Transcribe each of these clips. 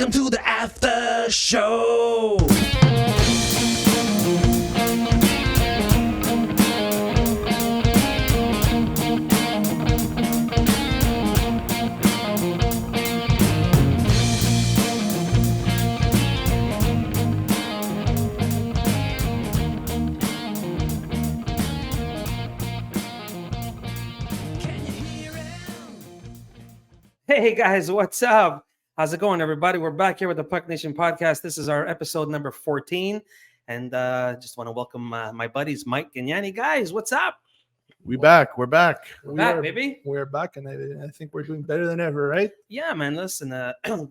Welcome to the after show. Hey guys, what's up? How's it going, everybody? We're back here with the Puck Nation podcast. This is our episode number 14, and just want to welcome my buddies Mike and Yanni. Guys, what's up? We're back, Baby. We're back, and I think we're doing better than ever, right? Yeah, man. Listen,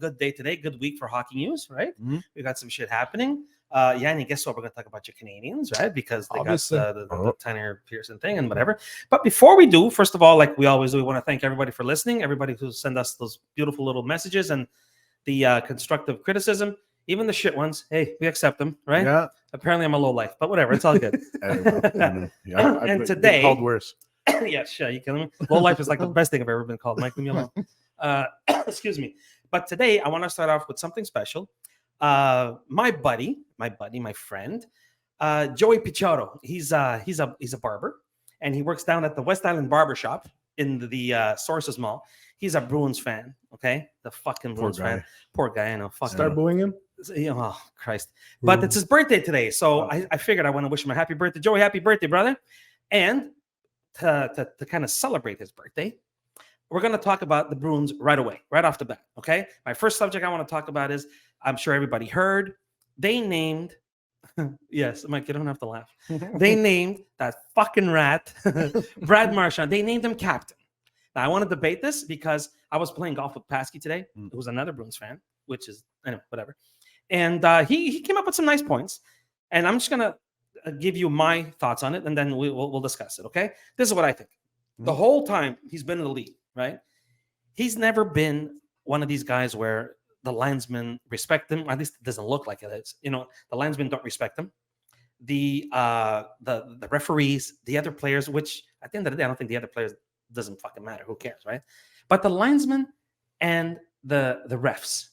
good day today, good week for hockey news, right? Mm-hmm. We got some shit happening. Yanni, guess what? We're going to talk about your Canadians, right? Because they Obviously. got the Tanner Pearson thing and whatever. But before we do, first of all, like we always do, we want to thank everybody for listening, everybody who sent us those beautiful little messages and the constructive criticism, even the shit ones. Hey, we accept them, right? Yeah. Apparently, I'm a low life, but whatever. It's all good. Yeah. And today- called worse. Yeah, sure. You kidding me? Low life is like the best thing I've ever been called. Mike, leave me alone. Excuse me. But today, I want to start off with something special. My friend, Joey Picciotto. He's a barber, and he works down at the West Island Barber Shop in the Sources Mall. He's a Bruins fan. Okay, the fucking Bruins fan. Poor guy. I know. Fuck. Start booing him. Oh Christ! But it's his birthday today, so I figured I want to wish him a happy birthday, Joey. Happy birthday, brother! And to kind of celebrate his birthday, we're going to talk about the Bruins right away, right off the bat. Okay, my first subject I want to talk about is, I'm sure everybody heard, they named. Yes, Mike, you don't have to laugh. They named that fucking rat, Brad Marchand. They named him captain. Now, I want to debate this because I was playing golf with Paskey today, who's another Bruins fan, which is, anyway, whatever. And he came up with some nice points. And I'm just going to give you my thoughts on it, and then we'll discuss it, okay? This is what I think. The whole time he's been in the league, right? He's never been one of these guys where the linesmen respect him. At least it doesn't look like it is. You know, the linesmen don't respect him. The referees, the other players, which at the end of the day, I don't think the other players doesn't fucking matter. Who cares, right? But the linesmen and the refs.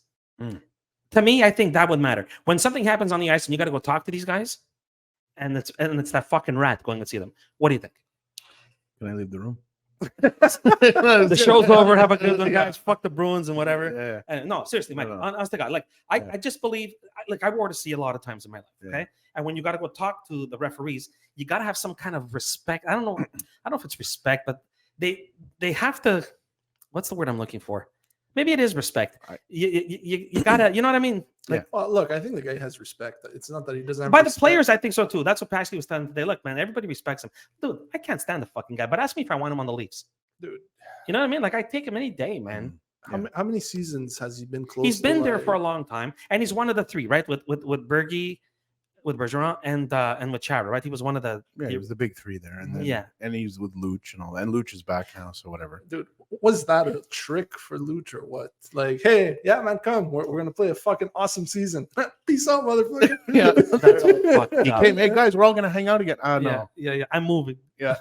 To me, I think that would matter. When something happens on the ice and you got to go talk to these guys, and it's that fucking rat going to see them. What do you think? Can I leave the room? The show's over. Have a good one, guys. Fuck the Bruins and whatever. Yeah. And no, seriously, Mike. No. Honest to God, like I just believe, like I wore to see a lot of times in my life. Okay, and when you got to go talk to the referees, you got to have some kind of respect. I don't know if it's respect, but they have to. What's the word I'm looking for? Maybe it is respect. You gotta, you know what I mean? Like, Well, look, I think the guy has respect. It's not that he doesn't have by respect. the players, I think so too. That's what Paskey was telling today. Look, man, everybody respects him. Dude, I can't stand the fucking guy. But ask me if I want him on the Leafs. Dude. You know what I mean? Like, I take him any day, man. How many seasons has he been close? He's been there for a like- long time, and he's one of the three, right? With Bergie, with Bergeron, and with Chara, right? He was one of the. Yeah, he was the big three there, and then, and he's with Luch and all that. And Luch is back now, so whatever. Dude, was that a trick for Luch or what? Like, hey, yeah, man, come. We're gonna play a fucking awesome season. Peace out, motherfucker. Yeah, That's all fucked he up. came. Hey guys, we're all gonna hang out again. No. Yeah. I'm moving. Yeah.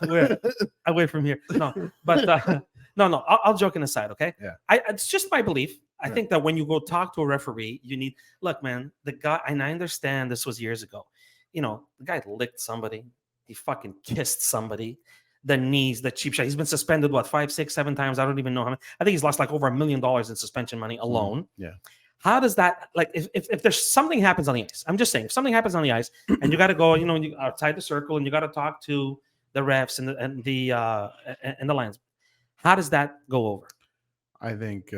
Away from here. No, but no. I'll joking aside, okay? Yeah. It's just my belief. I think that when you go talk to a referee, you need. Look, man, the guy, and I understand this was years ago. You know, the guy licked somebody. He fucking kissed somebody. The knees, the cheap shot. He's been suspended, 5, 6, 7 times? I don't even know how many. I think he's lost like over $1 million in suspension money alone. Yeah. How does that, like, if there's something happens on the ice, I'm just saying, if something happens on the ice and you got to go, you know, outside the circle and you got to talk to the refs and the lines, how does that go over? I think,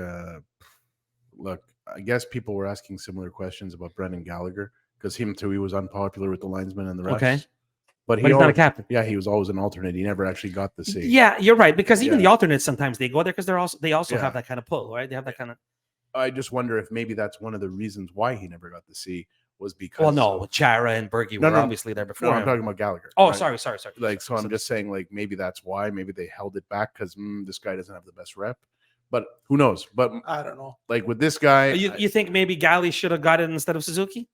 look, I guess people were asking similar questions about Brendan Gallagher because him too, he was unpopular with the linesmen and the refs. Okay. But He's not a captain. Yeah, he was always an alternate. He never actually got the C. Yeah, you're right. Because even the alternates, sometimes they go there because they also Yeah. have that kind of pull, right? They have that kind of. I just wonder if maybe that's one of the reasons why he never got the C was because. Well, no, Chara and Bergie were obviously there before. No, I'm him. talking about Gallagher. Oh, right? sorry. Like, so I'm just saying, like, maybe that's why. Maybe they held it back because this guy doesn't have the best rep. But who knows? But I don't know. like with this guy, You think maybe Galley should have got it instead of Suzuki?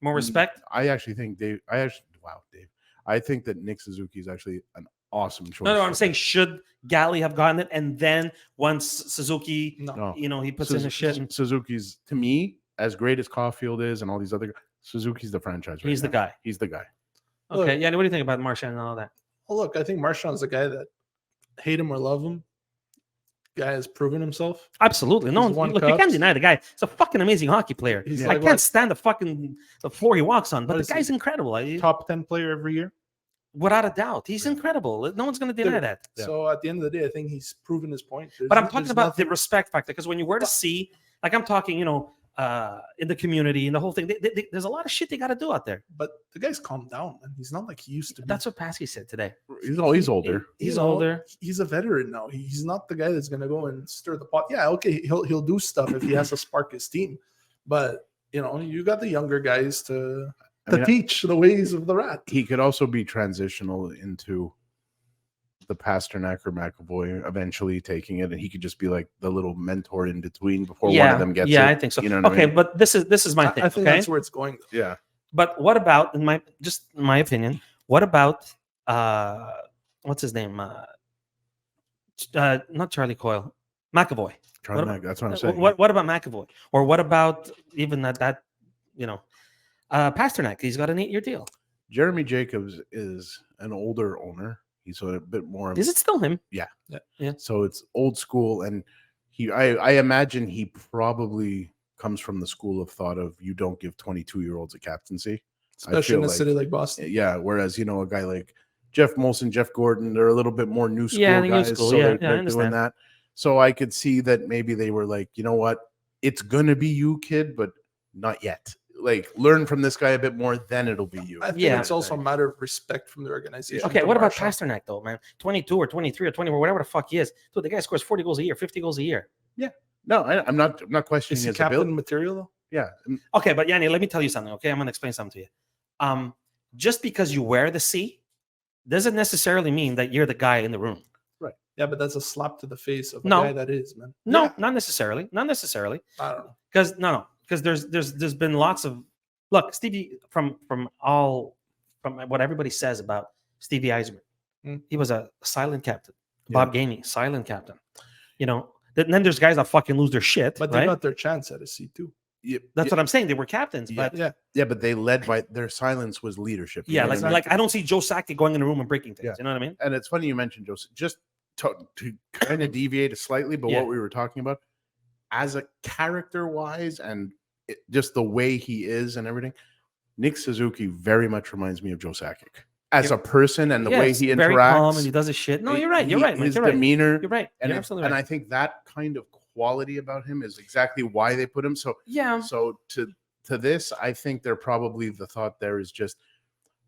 More respect? I actually think Dave. Dave. I think that Nick Suzuki is actually an awesome choice. No, I'm saying should Galley have gotten it, and then once Suzuki, No. he puts in his shit. Suzuki's, to me, as great as Caulfield is and all these other, Suzuki's the franchise. Right He's the now. guy. He's the guy. Okay, Look. yeah. What do you think about Marchand and all that? Well, look, I think Marchand's a guy that hate him or love him. Guy has proven himself. Absolutely. No, He's won look, you can't cups. deny the guy. He's a fucking amazing hockey player. He's I like can't what, stand the floor he walks on, but What the is he? guy's incredible. top 10 player every year. Without a doubt, he's incredible. No one's going to deny Dude, that. Yeah. So at the end of the day, I think he's proven his point. But I'm talking about the nothing- respect factor, because when you were to see, like I'm talking, in the community and the whole thing, there's a lot of shit they got to do out there. But the guy's calmed down, man. He's not like he used to be. That's what Paskey said today. He's older. He's You know, older. He's a veteran now. He's not the guy that's gonna go and stir the pot. Yeah, okay, he'll do stuff if he has to spark his team. But you got the younger guys to teach the ways of the rat. He could also be transitional into the Pasternak or McAvoy eventually taking it, and he could just be like the little mentor in between before one of them gets it. I think so. You know what okay, I mean? but this is my thing. I think okay, that's where it's going. Yeah. but what about in my opinion? What about what's his name? Not Charlie Coyle, McAvoy. That's what I'm saying. What about McAvoy? Or what about even that Pasternak? He's got an 8-year deal. Jeremy Jacobs is an older owner. He's a bit more. Is it still him? Yeah. Yeah. So it's old school, and I imagine he probably comes from the school of thought of you don't give 22-year-olds a captaincy, Especially in a city like Boston. Yeah. Whereas a guy like Jeff Molson, Jeff Gordon, they're a little bit more new school Yeah, the new guys. school. So Yeah, they're, I they're doing understand. that. So I could see that maybe they were like, you know what, it's gonna be you, kid, but not yet. Like, learn from this guy a bit more, then it'll be you. I think Yeah. it's also a matter of respect from the organization. Okay, to what about Marchand. Pasternak though, man? 22 or 23 or 24, whatever the fuck he is. Dude, the guy scores 40 goals a year, 50 goals a year. No, I'm not questioning Is he his captain ability. material though? Yeah. Okay, but Yanni, let me tell you something. Okay, I'm gonna explain something to you. Just because you wear the C doesn't necessarily mean that you're the guy in the room. Yeah, but that's a slap to the face of a No. guy that is, man. No, Yeah. not necessarily. Not necessarily. I don't know. Because there's been lots of look, Stevie from what everybody says about Stevie Eisman. He was a silent captain. Bob Gainey, silent captain. Then there's guys that fucking lose their shit. But they right? got their chance at a C2. That's what I'm saying. They were captains, Yeah. but Yeah. But they led by their silence was leadership. yeah, You know like, what I mean? like I don't see Joe Sakic going in a room and breaking things. Yeah. You know what I mean? And it's funny you mentioned Joseph. Just to kind of deviate slightly, but Yeah. what we were talking about, as a character-wise and just the way he is and everything, Nick Suzuki very much reminds me of Joe Sakic as a person and the way it's he very calm and interacts. he does his shit. No, you're right. You're right. Mike, His You're right. demeanor, You're right. and You're it- absolutely and right. I think that kind of quality about him is exactly why they put him. So Yeah. So to this, I think they're probably the thought there is just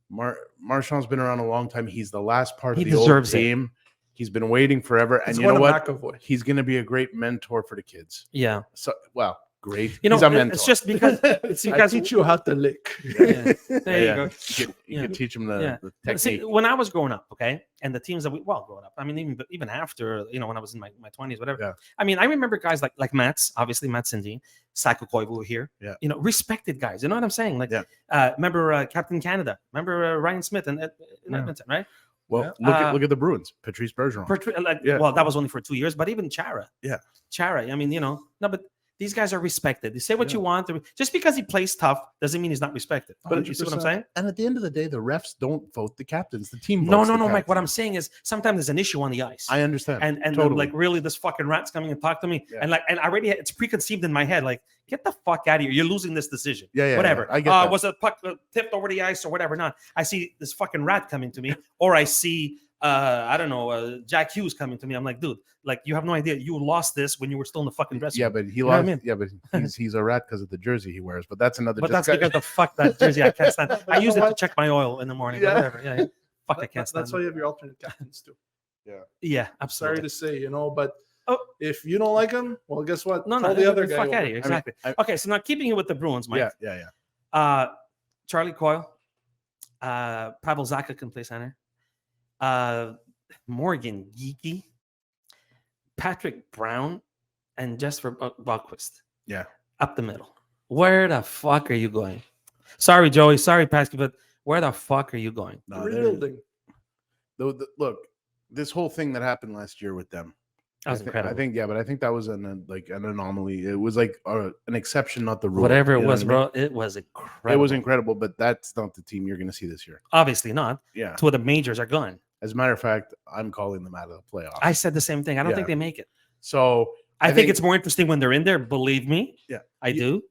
Marchand's been around a long time. He's the last part He of the old deserves it. team. He's been waiting forever, and It's you know one what? of McAvoy. He's going to be a great mentor for the kids. Yeah. So, well, great. You know, He's a mentor. it's just because it's I because teach you how to lick. Yeah. There Yeah. you go. You could teach him the Yeah. technique. See, when I was growing up, okay, and the teams that growing up, I mean, even after, when I was in my 20s, whatever. Yeah. I mean, I remember guys like Mats, obviously Matt Sindine, Sako Koivu here. Yeah. Respected guys. You know what I'm saying? Like, Yeah. remember Captain Canada? Remember Ryan Smith in Yeah. Edmonton, right? Well, Yeah. look at the Bruins. Patrice Bergeron. Yeah. Well, that was only for 2 years, but even Chara. Yeah. Chara. I mean, no, but these guys are respected. They say what Yeah. you want. Just because he plays tough doesn't mean he's not respected. But you see what I'm 100%. saying? And at the end of the day, the refs don't vote the captains. The team No, votes the Mike. What I'm captains. saying is sometimes there's an issue on the ice. I understand. and totally. like, really, this fucking rat's coming and talk to me. Yeah. And already it's preconceived in my head. Like, get the fuck out of here. You're losing this decision. Yeah, Whatever. I get that. Was a puck tipped over the ice or whatever? Not. I see this fucking rat coming to me, or I see I don't know, Jack Hughes coming to me. I'm like, dude, like, you have no idea. You lost this when you were still in the fucking dressing Yeah, room. but he know what I lost. mean? Yeah, but he's a rat because of the jersey he wears. But that's another. But that's discussion. because the fuck that jersey I can't stand. I You use know it to what? check my oil in the morning. Yeah. But whatever. Yeah. Fuck, I can't stand That's why it. you have your alternate captains too. Yeah, Sorry absolutely. to say, but Oh. if you don't like him, well, guess what? No, Tell the other get the guy. fuck out of over. here. I mean, Exactly. Okay, so now keeping it with the Bruins, Mike. Yeah. Charlie Coyle, Pavel Zacha can play center. Morgan Geeky, Patrick Brown, and Jesper Bokvist. Yeah. Up the middle. Where the fuck are you going? Sorry, Joey. Sorry, Pasky, but where the fuck are you going? No, Rebuilding. look, this whole thing that happened last year with them, That was incredible. I think, yeah, but I think that was an anomaly. It was like an exception, not the rule. Whatever it You know was, what I mean? bro, it was incredible. It was incredible, but that's not the team you're going to see this year. Obviously not. Yeah. Two of the majors are gone. As a matter of fact, I'm calling them out of the playoffs. I said the same thing. I don't Yeah. think they make it. So I think it's more interesting when they're in there. Believe me. Yeah. I do.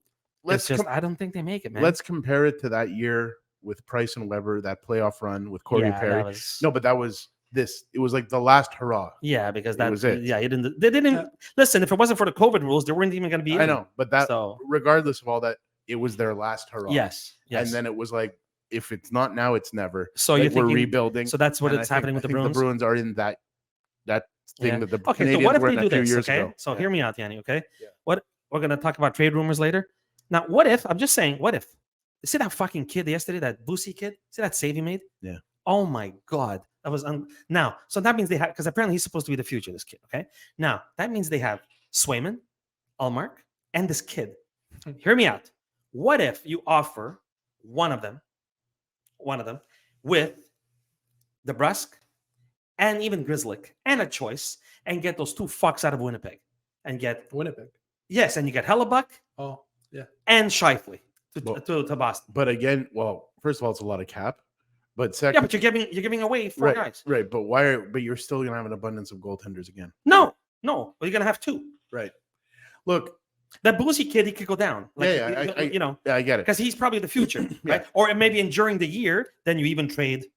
Let's It's just I don't think they make it, man. let's compare it to that year with Price and Weber, that playoff run with Corey yeah, Perry. that was, No, but that was this. It was like the last hurrah. yeah, because that that was it. Yeah, they didn't listen. If it wasn't for the COVID rules, they weren't even going to be. I in. know, but that So regardless of all that, it was their last hurrah. yes. And then it was like, if it's not now, it's never. So Like, you're thinking, we're rebuilding. So that's what And it's I think- happening with I the think Bruins. The Bruins are in that thing Yeah. that the Okay, so Canadians what if were they in do a few this? years Okay, ago. so Yeah. hear me out, Yanni. Okay, Yeah. what we're gonna talk about trade rumors later. Now, what if I'm just saying? What if you see that fucking kid yesterday, that Boosie kid? See that save he made? Yeah. Oh my god, that was now. So that means they have because apparently he's supposed to be the future. This kid. Okay. Now that means they have Swayman, Allmark, and this kid. Hear me out. What if you offer one of them with DeBrusque and even Grizzlick and a choice and get those two fucks out of Winnipeg and get Winnipeg. yes, and you get Hellebuck Oh, yeah. and Shifley Well, to Boston. But again, well, first of all, it's a lot of cap. But second, Yeah, but you're giving away four right, guys. right. But but you're still gonna have an abundance of goaltenders again. No, but you're gonna have two. Right. Look, That Boosie kid, he could go down. Like, Yeah, I- you know, yeah, I get it. because he's probably the future, Yeah. right? Or maybe during the year, then you even trade.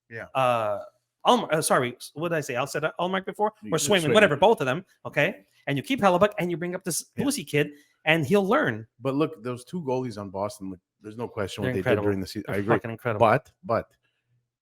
Yeah. Sorry, what did I say? I said Allmark before or It's Swayman, Swayman. whatever, both of them. Okay, and you keep Hellebuck and you bring up this Yeah. Boosie kid, and he'll learn. But look, those two goalies on Boston, look, there's no question what They're they incredible. did during the season. I They're agree. fucking incredible. But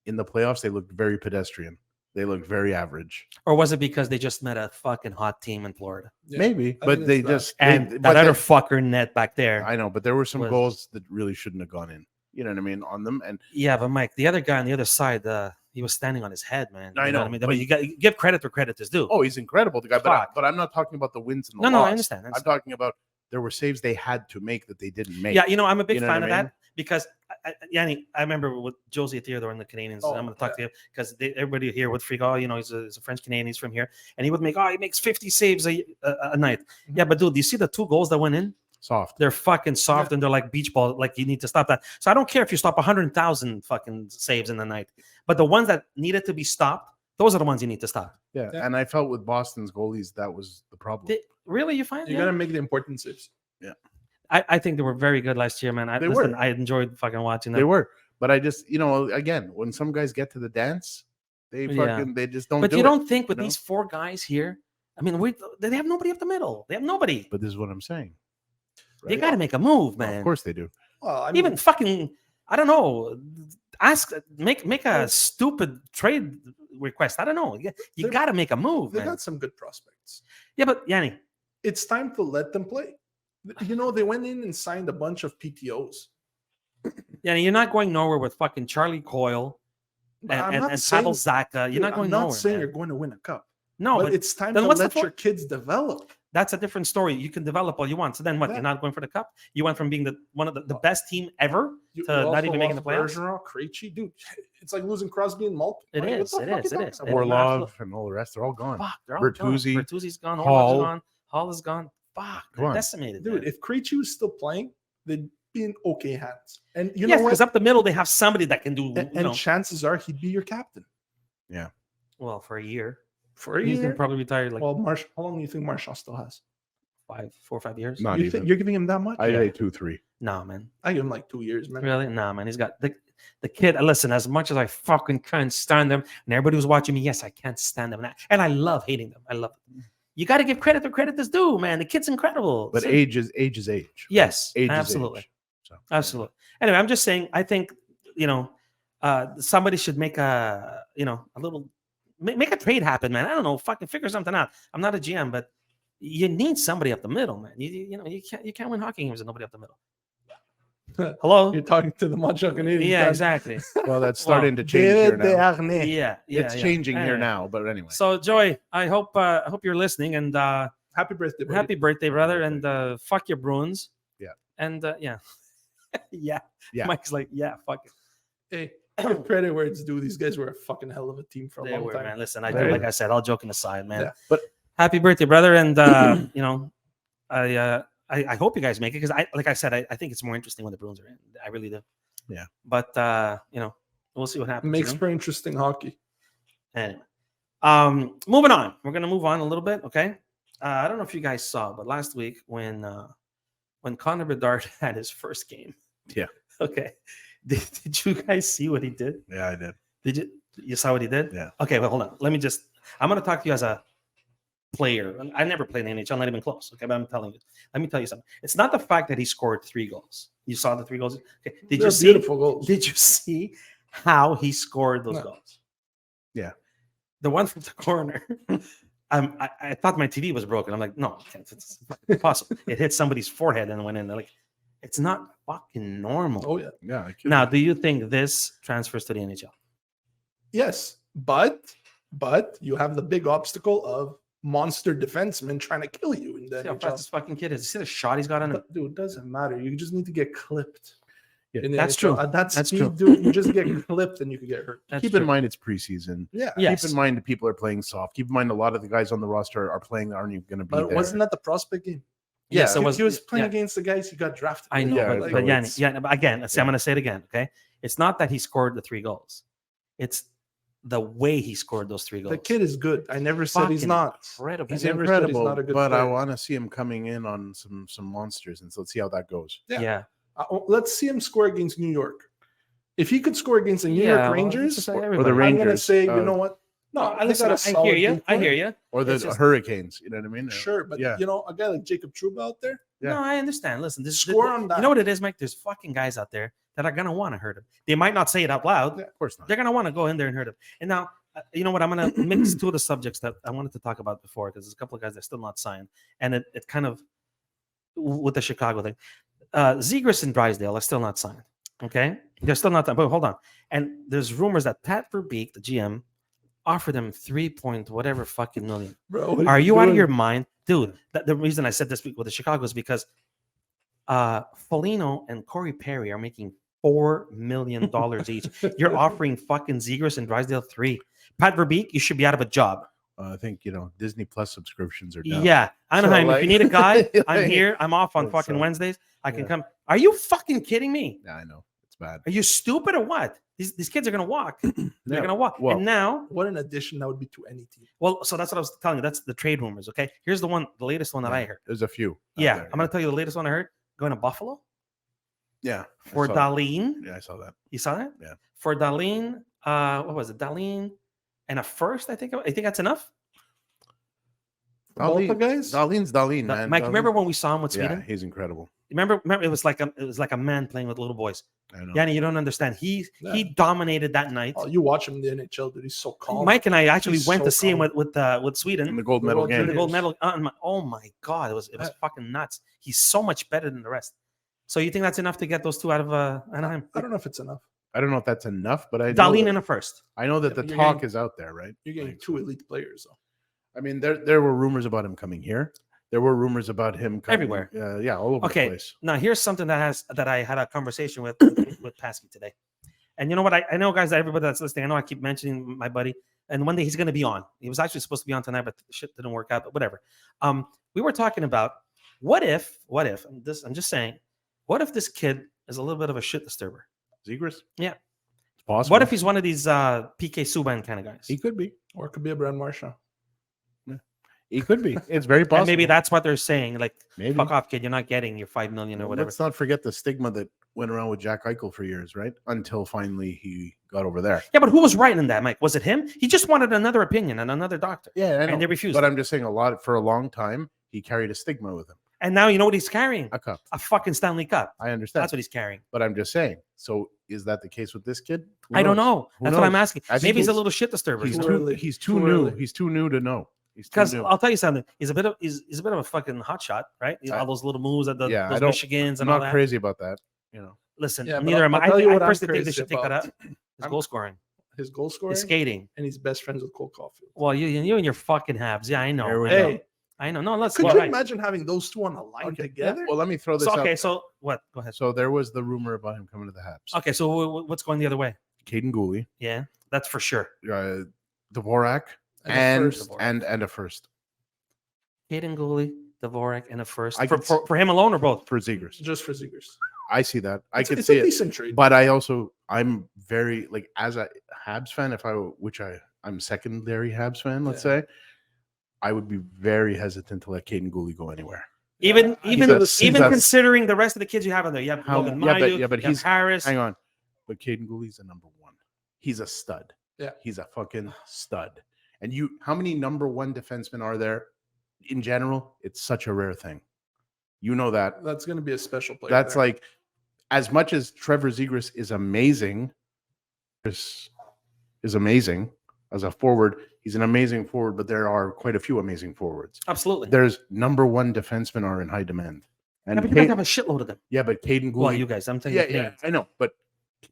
in the playoffs, they looked very pedestrian. They looked very average. Or was it because they just met a fucking hot team in Florida? Yeah. Maybe, I but think they it's that. just And they, that but other they- fucker net back there. I know, but there were some was- goals that really shouldn't have gone in. You know what I mean on them, and Yeah, but Mike, the other guy on the other side, he was standing on his head, man. I You know, what I mean, but- you got to give credit where credit is due. oh, he's incredible, the guy. Fuck. But I'm not talking about the wins and the no, loss. I understand. I'm talking about there were saves they had to make that they didn't make. Yeah, I'm a big You know fan what of I mean? that because, Yanni, I remember with Josie Theodore and the Canadians. Oh, I'm going to talk to him because everybody here would freak. Oh, he's a French Canadian. He's from here, and he would make. Oh, he makes 50 saves a night. Mm-hmm. Yeah, but dude, do you see the two goals that went in? Soft. They're fucking soft and they're like beach ball. Like you need to stop that. So I don't care if you stop 100,000 fucking saves in the night, but the ones that needed to be stopped, those are the ones you need to stop. Yeah. Yeah. And I felt with Boston's goalies that was the problem. Really, you find? You got to make the important saves. I think they were very good last year, man. They were. I enjoyed fucking watching them. They were, but I just again, when some guys get to the dance, they Yeah. they just don't. But do you it, don't think with you know? these four guys here? I mean, they have nobody up the middle. They have nobody. But this is what I'm saying. They right? got to make a move, Well, man. of course they do. Well, I mean, Even fucking, I don't know. Make a stupid trade request. I don't know. You They're- got to make a move, they man. got some good prospects. Yeah, but Yanni, It's time to let them play. They went in and signed a bunch of PTOs. Yanni, you're not going nowhere with fucking Charlie Coyle But I'm and not Pavel saying- Zacha. You're Dude, not going I'm not nowhere. saying man. you're going to win a cup. No, but but it's time then to what's the let your kids develop. that's a different story. You can develop all you want. So then what? Yeah. You're not going for the cup? You went from being one of the best team ever You to not also even making the lost playoffs? Bergeron, Krejci, dude. It's like losing Crosby and Malkin. It Like, what is, the it fuck is, you it talking is. about? And Orlov and all the rest, they're all gone. Fuck, they're all Bertuzzi, gone. Bertuzzi's gone. Hall. Hall is gone. Hall is gone. Fuck, Come they're on. decimated, Dude, man. if Krejci was still playing, they'd be in okay hands. And you Yes, know what? because up the middle they have somebody that can do. And chances are he'd be your captain Well, for a year, for a he's year. gonna probably retire like Well, how long do you think Marchand still has? 4 or 5 years. Not You even. think you're giving him that much? I say 2-3. No, man. I give him like 2 years, man. Really? No, man. He's got the kid. Listen, as much as I fucking can't stand them, and everybody was watching me, yes, I can't stand them, and I love hating them. I love them. You got to give credit where credit is due, man. The kid's incredible. But So- age is age. yes, Age is absolutely. age. So, Absolutely. Anyway, I'm just saying. I think somebody should make a little make a trade happen, man. I don't know, fucking figure something out. I'm not a GM, but you need somebody up the middle, man. You can't win hockey games with nobody up the middle. Hello. You're talking to the Montreal Canadiens. Yeah, guys. exactly. Well, that's starting to change here David now. Desharnais. Yeah, It's changing here Anyway. now, but anyway. So, Joey, I hope you're listening, and Happy birthday, buddy. happy birthday, brother, and fuck your Bruins. Yeah. And yeah, yeah. Yeah. Mike's like, yeah, fuck it. Hey, give credit where it's due. These guys were a fucking hell of a team for a They long were, time. man. Listen, They like I said, all joking aside, man. Yeah. But Happy birthday, brother. And I hope you guys make it because like I said, I think it's more interesting when the Bruins are in. I really do. Yeah. But we'll see what happens. Makes for interesting hockey. Anyway, moving on. We're gonna move on a little bit. Okay. I don't know if you guys saw, but last week when Connor Bedard had his first game. Yeah. Okay. Did you guys see what he did? Yeah, I did. Did you saw what he did? Yeah. Okay, well, hold on. I'm going to talk to you as a player. I never played in the NHL, not even close. Okay, but I'm telling you. Let me tell you something. It's not the fact that he scored 3 goals. You saw the 3 goals? Okay. Did They're you see beautiful goals. Did you see how he scored those goals? Yeah. The one from the corner. I thought my TV was broken. I'm like, no, it's impossible. It hit somebody's forehead and went in. They're like, it's not fucking normal. Oh yeah. Yeah. Now, do you think this transfers to the NHL? Yes, but you have the big obstacle of monster defensemen trying to kill you in the See how NHL. fast this fucking kid is. You see the shot he's got on him? But, dude, it doesn't matter. You just need to get clipped. Yeah, in the that's NHL. true. At that That's speed, true. dude, you just get clipped and you could get hurt. Keep in mind it's preseason. Yeah. Yes. Keep in mind that people are playing soft. Keep in mind a lot of the guys on the roster are playing aren't even going to be But there. wasn't that the prospect game? Yes, Yeah. it was. He was playing yeah. against the guys who got drafted. I know, Yeah, but, so but it's- but again, see, I'm going to say it again. Okay, it's not that he scored the 3 goals; it's the way he scored those 3 goals. The kid is good. I never said he's Fucking not. incredible. He's It's never said he's incredible, not a good but I player. want to see him coming in on some monsters, and so let's see how that goes. Yeah. Let's see him score against New York. If he could score against the New Yeah, York well, Rangers, it's just like or everybody. the I'm going to Rangers, say, you know what? No, I listen. I hear you. I hear you. Or the It's just- Hurricanes. You know what I mean? Sure, but yeah, you know, a guy like Jacob Trouba out there, Yeah. No, I understand. Listen, Score on that. You know what it is, Mike? There's fucking guys out there that are gonna want to hurt him. They might not say it out loud. Yeah. of course not. They're gonna want to go in there and hurt him. And now, you know what? I'm gonna mix 2 of the subjects that I wanted to talk about before because there's a couple of guys that are still not signed, and it kind of with the Chicago thing. Zegras and Drysdale are still not signed. Okay, they're still not signed. But hold on, and there's rumors that Pat Verbeek, the GM, offered them 3 point whatever fucking million. bro. what Are you out of doing? your mind, dude? The reason I said this with the Chicago is because Foligno and Corey Perry are making $4 million each. You're offering fucking Zegras and Drysdale 3. Pat Verbeek, you should be out of a job. I think Disney Plus subscriptions are down. Yeah, Anaheim. So, if you need a guy, I'm like- here. I'm off on It's, fucking Wednesdays. I can yeah. come. Are you fucking kidding me? Yeah, I know it's bad. Are you stupid or what? These kids are gonna walk. They're Yeah, gonna walk. well- And now, What an addition that would be to any team. well, so that's what I was telling you. That's the trade rumors. Okay, here's the latest one that I heard. There's a few. out Yeah, there, I'm gonna tell you the latest one I heard. Going to Buffalo Yeah. I for saw that. Darlene. Yeah, I saw that. You saw that? Yeah. For Darlene, what was it? Darlene and a first. I think that's enough. Both the guys? Darlene's Darlene, man. Mike, Darlene- remember when we saw him with Yeah, Sweden? he's incredible. Remember, it was like a man playing with little boys. I know. Yanni, you don't understand. He Yeah. dominated that night. Oh, you watch him in the NHL, dude. He's so calm. Mike and I actually He's went so to see him calm. with Sweden. In the gold The medal World game. The Juniors. gold medal. Oh my god, it was fucking nuts. He's so much better than the rest. So you think that's enough to get those 2 out of Anaheim? I don't know if it's enough. I don't know if that's enough, but I know Darlene that, in a first. I know that Yeah, the but you're talk getting- is out there, right? You're getting Like, 2 elite players, though. I mean, there were rumors about him coming here. There were rumors about him coming, Everywhere. Yeah, all over Okay. the place. Now here's something that I had a conversation with Paskey today. And you know what? I know, guys, that everybody that's listening, I know I keep mentioning my buddy, and one day he's going to be on. He was actually supposed to be on tonight, but the shit didn't work out. But whatever. We were talking about what if? I'm just saying, what if this kid is a little bit of a shit disturber? Zegras? Yeah. It's possible. What if he's one of these PK Subban kind of guys? He could be. Or it could be a Brad Marchand. He could be. It's very possible. And maybe that's what they're saying. Like, Maybe. fuck off, kid. You're not getting your $5 million or whatever. Let's not forget the stigma that went around with Jack Eichel for years, right? Until finally he got over there. Yeah, but who was right in that, Mike? Was it him? He just wanted another opinion and another doctor. Yeah, I know. And they refused. But I'm just saying for a long time, he carried a stigma with him. And now you know what he's carrying? A cup. A fucking Stanley Cup. I understand. That's what he's carrying. But I'm just saying. So is that the case with this kid? Who I don't knows? know. Who That's what I'm knows? asking. I think Maybe he's a he's- little shit disturber. He's Too too, early. he's too Too new. early. He's too new to know. He's too Because new. I'll tell you something. He's a bit of a fucking hot shot, right? All those little moves at I those don't- Michigans I'm and all not that. crazy about that. Listen, Yeah, but neither am I'll I. tell you I what I'm personally think they crazy should take that about. up. His goal scoring, His goal scoring, his skating. and he's best friends with Cole Caulfield. Well, you and your fucking halves. Yeah, I know. There we I know. Hey, I know. No, let's could well, you right. imagine having those 2 on a line Okay, together? Well, let me throw this So, out. okay, so what? Go ahead. So there was the rumor about him coming to the Habs. Okay, so what's going the other way? Caden Gooley, Yeah, that's for sure. Dvorak, And a and first. and a first. Caden Gooley, Dvorak, and a first I for, could for him alone or both. for Zegers. Just for Zegers. I see that. I It's, could it's see a it. decent trade. But I'm very like as a Habs fan. I'm secondary Habs fan. Let's say, I would be very hesitant to let Caden Gooley go anywhere. Even he's a- considering the rest of the kids you have in there, you have Logan Mailloux, but you have Harris. Hang on, but Caden Gooley's the number one. He's a stud. Yeah, he's a fucking stud. And how many number one defensemen are there? In general, it's such a rare thing. You know that. That's going to be a special player. That's there. like, as much as Trevor Zegras is amazing, is amazing as a forward. He's an amazing forward, but there are quite a few amazing forwards. Absolutely. There's number one defensemen are in high demand. And Yeah, but you guys have a shitload of them. yeah, but Caden Gooley. Well, you guys, I'm telling yeah, you. yeah, I know, but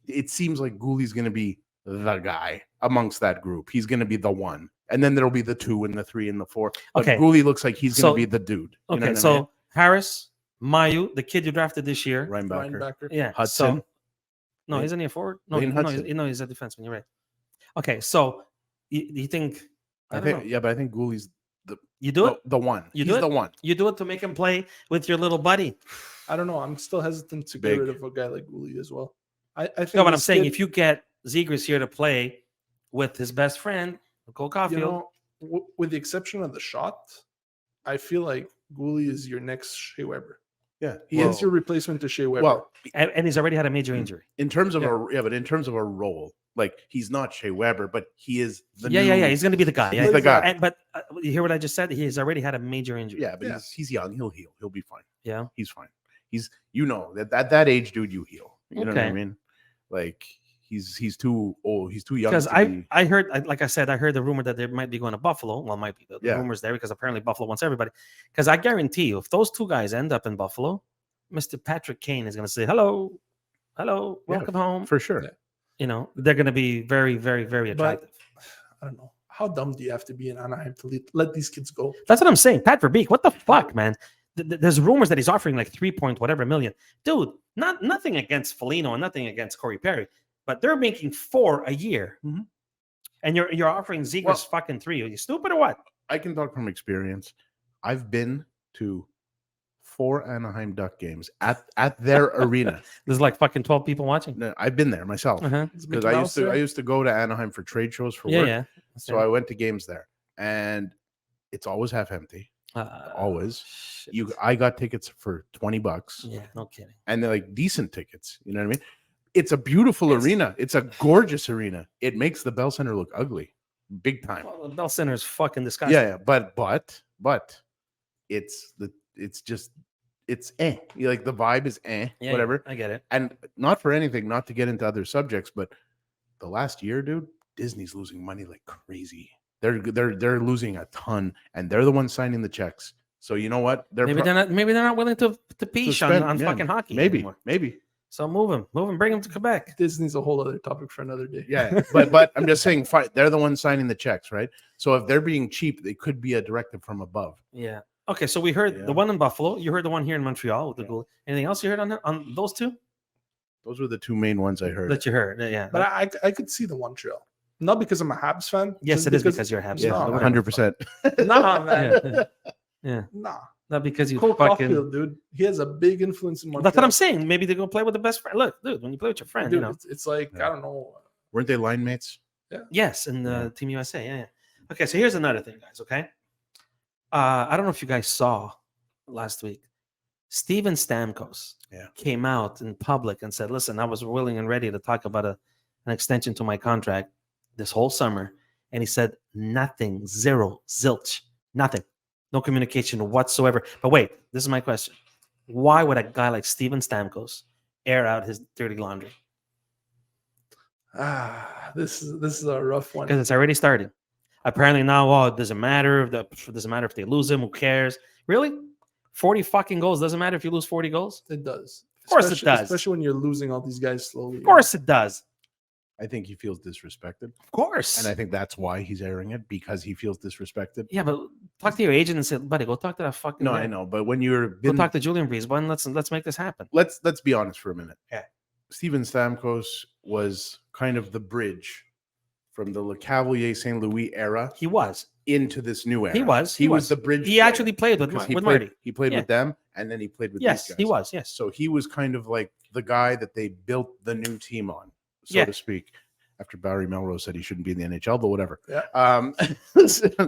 it seems like Gooley's going to be the guy amongst that group. He's going to be the one, and then there'll be the 2 and the 3 and the 4. But Okay. Gooley looks like he's going So- to be the dude. You know Okay, what I so mean? Harris, Mayu, the kid you drafted this year. Reinbacher. linebacker. Yeah. Hudson. So, no, Lane- isn't he a forward? No, Lane no, Hudson. he's a defenseman. You're right. Okay, so you think I don't know. Yeah, but I think Gooley's You do it? the one. You He's do it? the one. You do it to make him play with your little buddy. I don't know. I'm still hesitant to Big. get rid of a guy like Gooley as well. I think No, but I'm this saying kid, if you get Zegras here to play with his best friend, Cole Caulfield, you know, with the exception of the shot, I feel like Gooley is your next Shea Weber. Yeah, He is your replacement to Shea Weber. well, and he's already had a major injury. in terms of Yeah. but in terms of a role, like he's not Shea Weber, but he is the Yeah, new, he's going to be the guy. He's Yeah. the guy. But you hear what I just said? He's already had a major injury. Yeah, but Yeah. he's young. He'll heal. He'll be fine. Yeah. He's fine. He's that at that age, dude, you heal. You know what I Okay. mean? Like he's too old. He's too young. Because to be- I heard, like I said, I heard the rumor that they might be going to Buffalo. Well, might be the Yeah. rumors there because apparently Buffalo wants everybody. Because I guarantee you, if those two guys end up in Buffalo, Mr. Patrick Kane is going to say, hello, Yeah, welcome home. for sure. Yeah. You know, they're going to be very, very, very But- attractive. I don't know. How dumb do you have to be in Anaheim to let these kids go? That's what I'm saying. Pat Verbeek, what the fuck, man? There's rumors that he's offering like 3 point whatever million. Dude, nothing against Foligno and nothing against Corey Perry, but they're making 4 a year. Mhm. And you're offering Zegras Well- fucking 3. Are you stupid or what? I can talk from experience. I've been to 4 Anaheim Duck games at their arena. There's like fucking 12 people watching. No, I've been there myself Uh-huh. Is because Mickey I Mouse used to there? I used to go to Anaheim for trade shows for Yeah, work. yeah. So I went to games there, and it's always half empty. Always. Shit. I got tickets for $20, Yeah, no kidding. and they're like decent tickets. You know what I mean? It's a beautiful arena. It's a gorgeous arena. It makes the Bell Center look ugly, big time. Well, the Bell Center is fucking disgusting. Yeah, but it's You like the vibe is Yeah, whatever. I get it. And not for anything, not to get into other subjects, but the last year, dude, Disney's losing money like crazy. They're losing a ton, and they're the ones signing the checks. So you know what? Maybe they're not willing to peach spend- on yeah, fucking hockey. maybe, anymore. maybe. So move him, bring him to Quebec. Disney's a whole other topic for another day. Yeah, but I'm just saying, they're the ones signing the checks, right? So if they're being cheap, they could be a directive from above. Yeah. Okay, so we heard Yeah. the one in Buffalo. You heard the one here in Montreal with the Yeah. goal. Anything else you heard on those two Those were the two main ones I heard. that you heard? Yeah. But I could see the Montreal. Not because I'm a Habs fan. yes, just it is because you're Habs. yeah, No, fan. 100%. Nah, man. Yeah, yeah. Nah. Not because you Cole fucking. Caulfield, dude. He has a big influence in Montreal. That's what I'm saying. Maybe they go play with the best friend. Look, dude, when you play with your friend, Dude, you know. it's like, Yeah. I don't know. Weren't they line mates? Yes, in the Yeah. Team USA. Yeah. Okay, so here's another thing, guys. Okay, I don't know if you guys saw last week. Steven Stamkos came out in public and said, "Listen, I was willing and ready to talk about an extension to my contract this whole summer," and he said nothing, zero, zilch, nothing, no communication whatsoever. But wait, this is my question: why would a guy like Steven Stamkos air out his dirty laundry? This is a rough one. Because it's already started. Apparently now, it doesn't matter. It doesn't matter if they lose him. Who cares? Really? 40 fucking goals doesn't matter if you lose 40 goals. It does. Of course it Especially- does. Especially when you're losing all these guys slowly. Of course it does. I think he feels disrespected. Of course. And I think that's why he's airing it, because he feels disrespected. Yeah, but talk to your agent and say, buddy, go talk to that fucking No, guy. I know. But when you're Go talk to Julian Brisbane. Let's make this happen. let's be honest for a minute. Yeah. Steven Stamkos was kind of the bridge from the Le Cavalier St. Louis era He was. into this new era. He was. He was the bridge. He player, actually played with because Marty. He played Yeah. with them, and then he played with Yes, these guys. he was. Yes. So he was kind of like the guy that they built the new team on, so Yeah. to speak. After Barry Melrose said he shouldn't be in the NHL, but whatever. Yeah.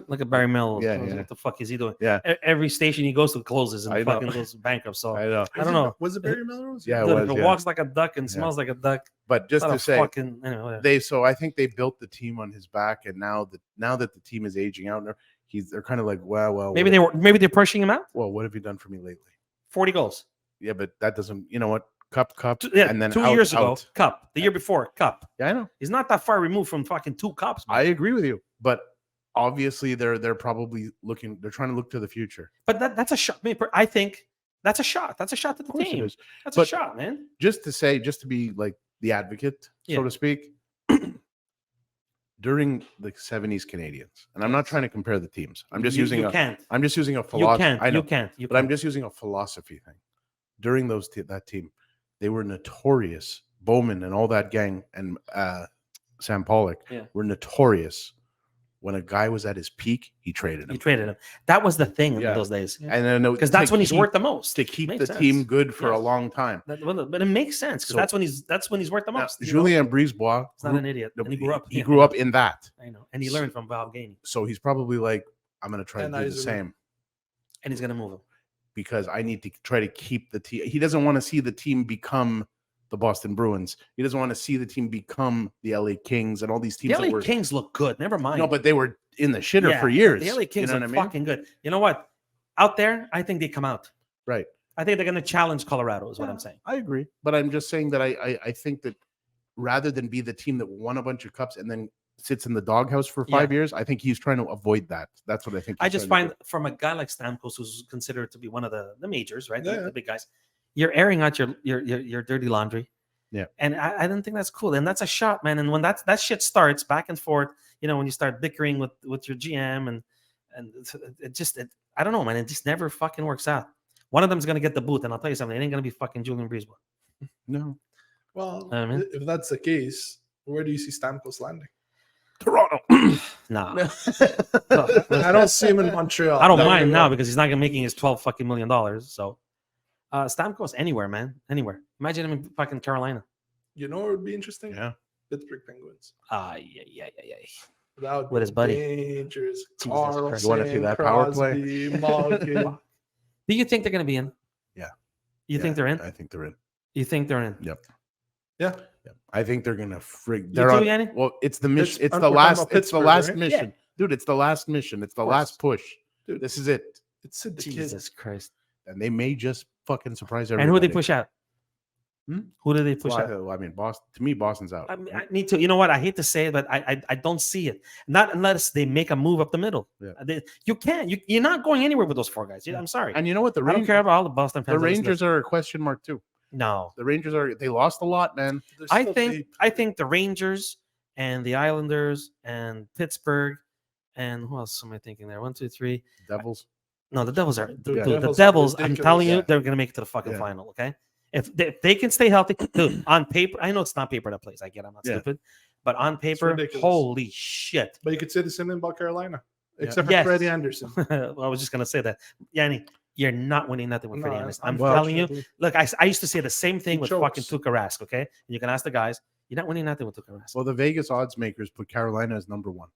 Look at Barry Melrose. Yeah, yeah. What the fuck is he doing? Yeah. Every station he goes to closes and I know. fucking goes bankrupt. So I know. I don't know. Was it Barry Melrose? Yeah, it Dude, was, if it yeah. walks like a duck and Yeah. smells like a duck. But just Not to a say, fucking, anyway, whatever. so I think they built the team on his back, and now that the team is aging out, they're kind of like, well, maybe they're pushing him out. well, what have you done for me lately? 40 goals. Yeah, but that doesn't. You know what? Cup, Yeah, and then 2 out, years ago, out. cup. The year before, cup. Yeah, I know. He's not that far removed from fucking 2 cups. Man. I agree with you, but obviously they're probably looking. They're trying to look to the future. But that's a shot. I think that's a shot. That's a shot to the Of course it team. is. That's a But- shot, man. Just to be like the advocate, Yeah. so to speak. During the 70s Canadians, and I'm not trying to compare the teams. I'm just using You a can't. I'm just using a You philosophy. can't. I know, You can't. You but I'm can't. just using a philosophy thing. During that team, they were notorious. Bowman and all that gang and Sam Pollock Yeah. were notorious. When a guy was at his peak, he traded You him. traded him. That was the thing Yeah. in those days. And then Because that's when he's worth the most. to keep Makes the sense. team good for a Yes. long time. But it makes sense because So- that's when he's worth the Now, most. you know? Julien Brisebois, He's not an idiot. no, And he grew up. He yeah, grew I up know. in that, I know, and he learned from Bob Gainey, so he's probably like, I'm going to try to And do the Eiserman. same and he's gonna move him. because I need to try to keep the team. He doesn't want to see the team become the Boston Bruins. He doesn't want to see the team become the LA Kings and all these The teams. LA that were, Kings look good. Never mind. no, but they were in the shitter Yeah, for years. The LA Kings you know are what I mean? fucking good. You know what? Out there, I think they come out. Right. I think they're gonna challenge Colorado. Is what I'm saying. I agree, but I'm just saying that I think that rather than be the team that won a bunch of cups and then sits in the doghouse for 5 years, I think he's trying to avoid that. That's what I think. I he's just trying find from a guy like Stamkos, who's considered to be one of the majors, right? Yeah. The big guys. You're airing out your dirty laundry. Yeah. And I don't think that's cool. And that's a shot, man. And when that shit starts back and forth, when you start bickering with your GM and I don't know, man. It just never fucking works out. One of them's gonna get the boot, and I'll tell you something. It ain't gonna be fucking Julien Brisebois. to. No, Well, I mean- if that's the case, where do you see Stamkos landing? Toronto. Nah. I don't see him in Montreal. I don't Don't get mind me now wrong. because he's not gonna making his $12 fucking million. So Stamkos anywhere, man. Anywhere. Imagine him in fucking Carolina. You know what would be interesting? Yeah. Pittsburgh Penguins. Yeah. That would With be his buddy. dangerous. Jesus Carlson, Christ. You wanna see that power play? Crosby, Malkin. Do you think they're gonna be in? Yeah. You think they're in? I think they're in. You think they're in? Yep. Yeah. Yep. I think they're gonna frig. You They're too, on. Yanni? Well, it's the mission. It's we're the talking last. about It's the Pittsburgh, last right? mission, dude. It's the last mission. It's the Of last course. push. Dude. This is it, It's Sid the Kid. Jesus Christ. and they may just fucking surprise everybody. And who did they push out? Hmm? Who did they push out? Well, I mean, Boston. To me, Boston's out. Me too. You know what? I hate to say it, but I don't see it. Not unless they make a move up the middle. Yeah. You can't. You're not going anywhere with those 4 guys. I'm sorry. And you know what? I don't care about all the Boston fans. The that listen to Rangers are a question mark too. this. No. The Rangers are. They lost a lot, man. They're I still think deep. I think the Rangers and the Islanders and Pittsburgh and who else am I thinking there? 1, 2, 3. Devils. No, the Devils are The dude, Devils the are Devils. I'm ridiculous. telling you, Yeah. they're gonna make it to the fucking Yeah. final. Okay, if they can stay healthy, dude. On paper, I know it's not paper that plays. I get, I'm not Yeah. stupid, but on paper, ridiculous. holy shit. But you could say the same thing about Carolina, Yeah. except for Yes. Freddie Anderson. Well, I was just gonna say that, Yanni. You're not winning nothing with Freddie Anderson. I'm well, telling you. Look, I used to say the same thing He with chokes. fucking Tuukka Rask. Okay, and you can ask the guys. You're not winning nothing with Tuukka Rask. Well, the Vegas odds makers put Carolina as number 1.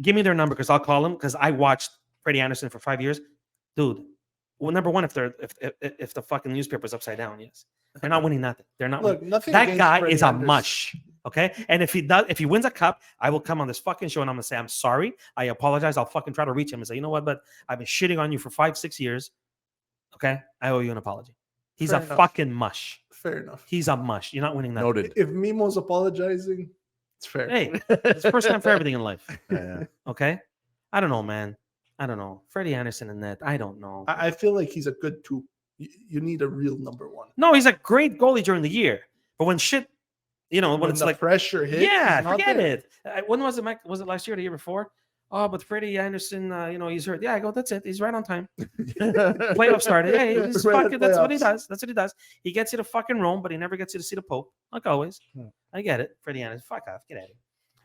Give me their number because I'll call them because I watched Freddie Anderson for 5 years, dude. Well, number one, if the fucking newspaper's upside down, yes, they're not winning nothing. They're not. Look, winning. nothing. That against guy Freddie is a Anderson. mush. Okay, and if he wins a cup, I will come on this fucking show and I'm gonna say I'm sorry. I apologize. I'll fucking try to reach him and say, you know what, but I've been shitting on you for 5-6 years. Okay, I owe you an apology. He's Fair a enough. fucking mush. Fair enough. He's a mush. You're not winning nothing. Noted. If Mimo's apologizing, it's fair. Hey, it's the first time for everything in life. Yeah. Okay, I don't know, man. I don't know. Freddie Anderson and that. I don't know. I feel like he's a good 2. You need a real number 1. No, he's a great goalie during the year, but when shit, when it's the like, pressure hits, yeah, he's not forget there. it. When was it, Mike? Was it last year or the year before? Oh, but Freddie Anderson, he's hurt. Yeah, I go, that's it. He's right on time. Playoff started. Hey, he's Right at fucking, that's what he playoffs. does. That's what he does. He gets you to fucking Rome, but he never gets you to see the Pope, like always. Hmm. I get it. Freddie Anderson, fuck off. Get out of here.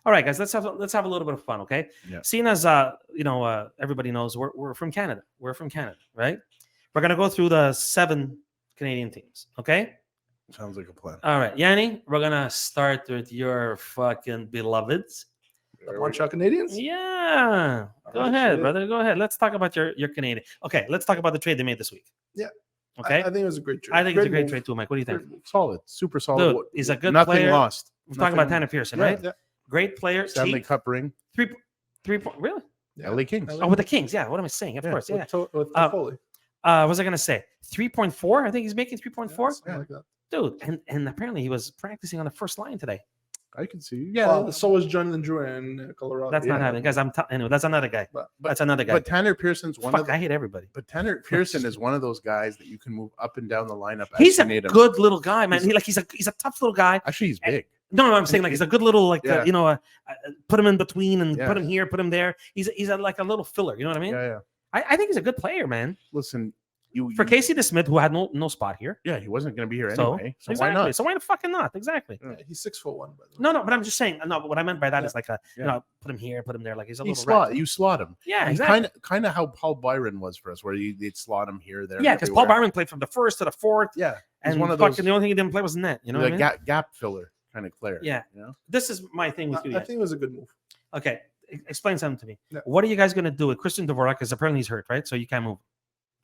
All right, guys, let's have a little bit of fun, okay? Yeah. Seeing as everybody knows we're from Canada. We're from Canada, right? We're gonna go through the 7 Canadian teams, okay? Sounds like a plan. All right, Yanni, we're gonna start with your fucking beloveds. The Montreal Canadiens. Yeah, go Oh, ahead, shit. brother. Go ahead. Let's talk about your Canadian. Okay, let's talk about the trade they made this week. Yeah. Okay. I think it was a great trade. I think it's a great move. trade too, Mike. What do you think? Great move. Solid, super solid. Dude, he's a good Nothing player. lost. We're talking about Nothing- Tanner Pearson, Yeah, right? Yeah. Great player. Stanley cheap, Cup ring. 3 point. Really? Yeah. LA Kings. LA Oh, with the Kings. Yeah. What am I saying? Of Yeah, course. Yeah. With Uh, Toffoli. What was I gonna say? 3.4. I think he's making 3.4. Something like that. Dude, and apparently he was practicing on the first line today. I can see. Yeah. So was Jonathan Drew in Colorado. That's not happening, guys. Anyway. That's another guy. But That's another guy. But Tanner Pearson's one Fuck, of the, I hate everybody. But Tanner Pearson is one of those guys that you can move up and down the lineup. As He's you a need him. good little guy, man. He's a tough little guy. Actually, he's big. No, I'm saying like he's a good little Yeah. Put him in between and Yeah. put him here, put him there. He's like a little filler. You know what I mean? Yeah, yeah. I think he's a good player, man. Listen, For Casey DeSmith, who had no spot here. yeah, he wasn't going to be here So, anyway. So exactly. why not? So why the fucking not? Exactly. Yeah, he's 6'1", by the way. No, but I'm just saying. No, but what I meant by that is like Yeah. put him here, put him there. Like he's a You little rat. slot him. Yeah, exactly. Kind of how Paul Byron was for us, where they'd slot him here, there. Yeah, because Paul everywhere. Byron played from the first to the fourth, Yeah, he's and one of fucking those the only thing he didn't play was net. You know what I the mean? gap filler kind of player. Yeah. you know? This is my thing with you. I Guys. think it was a good move. Okay, explain something to me. Yeah. What are you guys gonna do with Christian Dvorak? Because apparently he's hurt, right? So you can't move.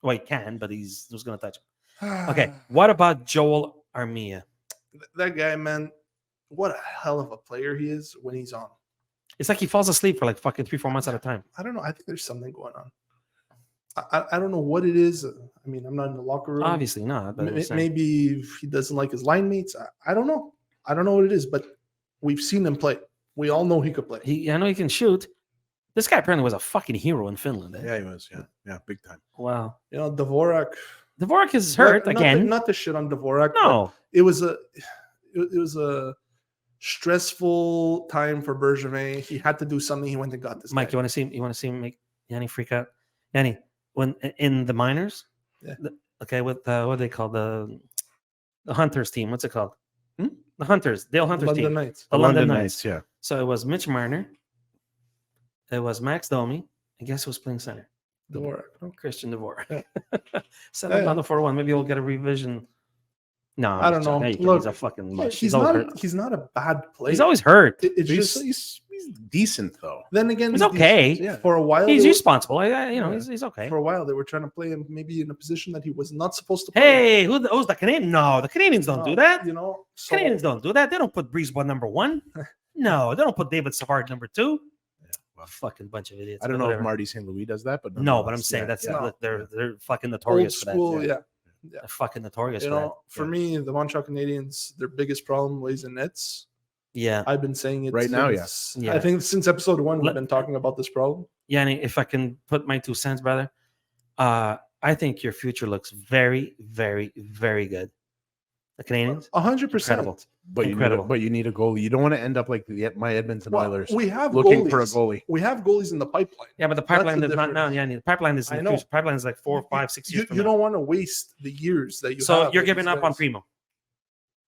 Well, he can, but he's just gonna touch him. Okay, what about Joel Armia? That guy, man, what a hell of a player he is when he's on. It's like he falls asleep for like fucking 3-4 months at a time. I don't know. I think there's something going on. I don't know what it is. I mean, I'm not in the locker room. Obviously not. But I'm saying. Maybe he doesn't like his line mates. I don't know. I don't know what it is, but we've seen him play. We all know he could play. I know he can shoot. This guy apparently was a fucking hero in Finland. Eh? Yeah, he was. Yeah, big time. Wow. You know, Dvorak. Dvorak is hurt again. Not to shit on Dvorak. but No. it was a stressful time for Bergevin. He had to do something. He went and got this. Mike, guy. you want to see him make Yanni freak out? Yanni, when in the minors, Yeah. Okay, with what do they call the Hunters team? What's it called? Hmm? The Hunters, Dale Hunters London team. Knights. The London Knights. Yeah. So it was Mitch Marner. It was Max Domi. And guess who was playing center? Dvorak. No? Christian Dvorak. Yeah. Set him Yeah. down the 4-1. Maybe we'll get a revision. No, I don't know. He's Look, a fucking Yeah, mush. he's always not. hurt. He's not a bad player. He's always hurt. It's He's, just. he's decent though. Then again, He's okay. Yeah. For a while, He's they were- responsible. Yeah. He's okay. for a while they were trying to play him maybe in a position that he was not supposed to play. Hey, who's the Canadian? No, the Canadians don't do that. You know, so Canadians don't do that. They don't put Breeze number 1. No, they don't put David Savard number 2. Well, Fucking bunch of idiots. I don't but know if whatever. Marty St. Louis does that, but No, but I'm nonetheless, saying yeah, that's yeah. they're fucking old notorious for school. that. Yeah. They're fucking notorious You for that. know, for me, the Montreal Canadiens, their biggest problem lays in nets. Yeah, I've been saying it Right now, since- yeah. I think since episode 1, we've Let- been talking about this problem. Yanni, if I can put my 2 cents, brother, I think your future looks very, very, very good. The Canadians, 100%. incredible. Incredible. But you need a goalie. You don't want to end up like my Edmonton Well, Oilers we have looking goalies. for a goalie. We have goalies in the pipeline. Yeah, but the That's pipeline the is not now. difference. Yanni, the pipeline is. I know. Pipeline is like 4, 5, 6 years. You from don't now. want to waste the years that you So have you're with giving these up on guys. Primo.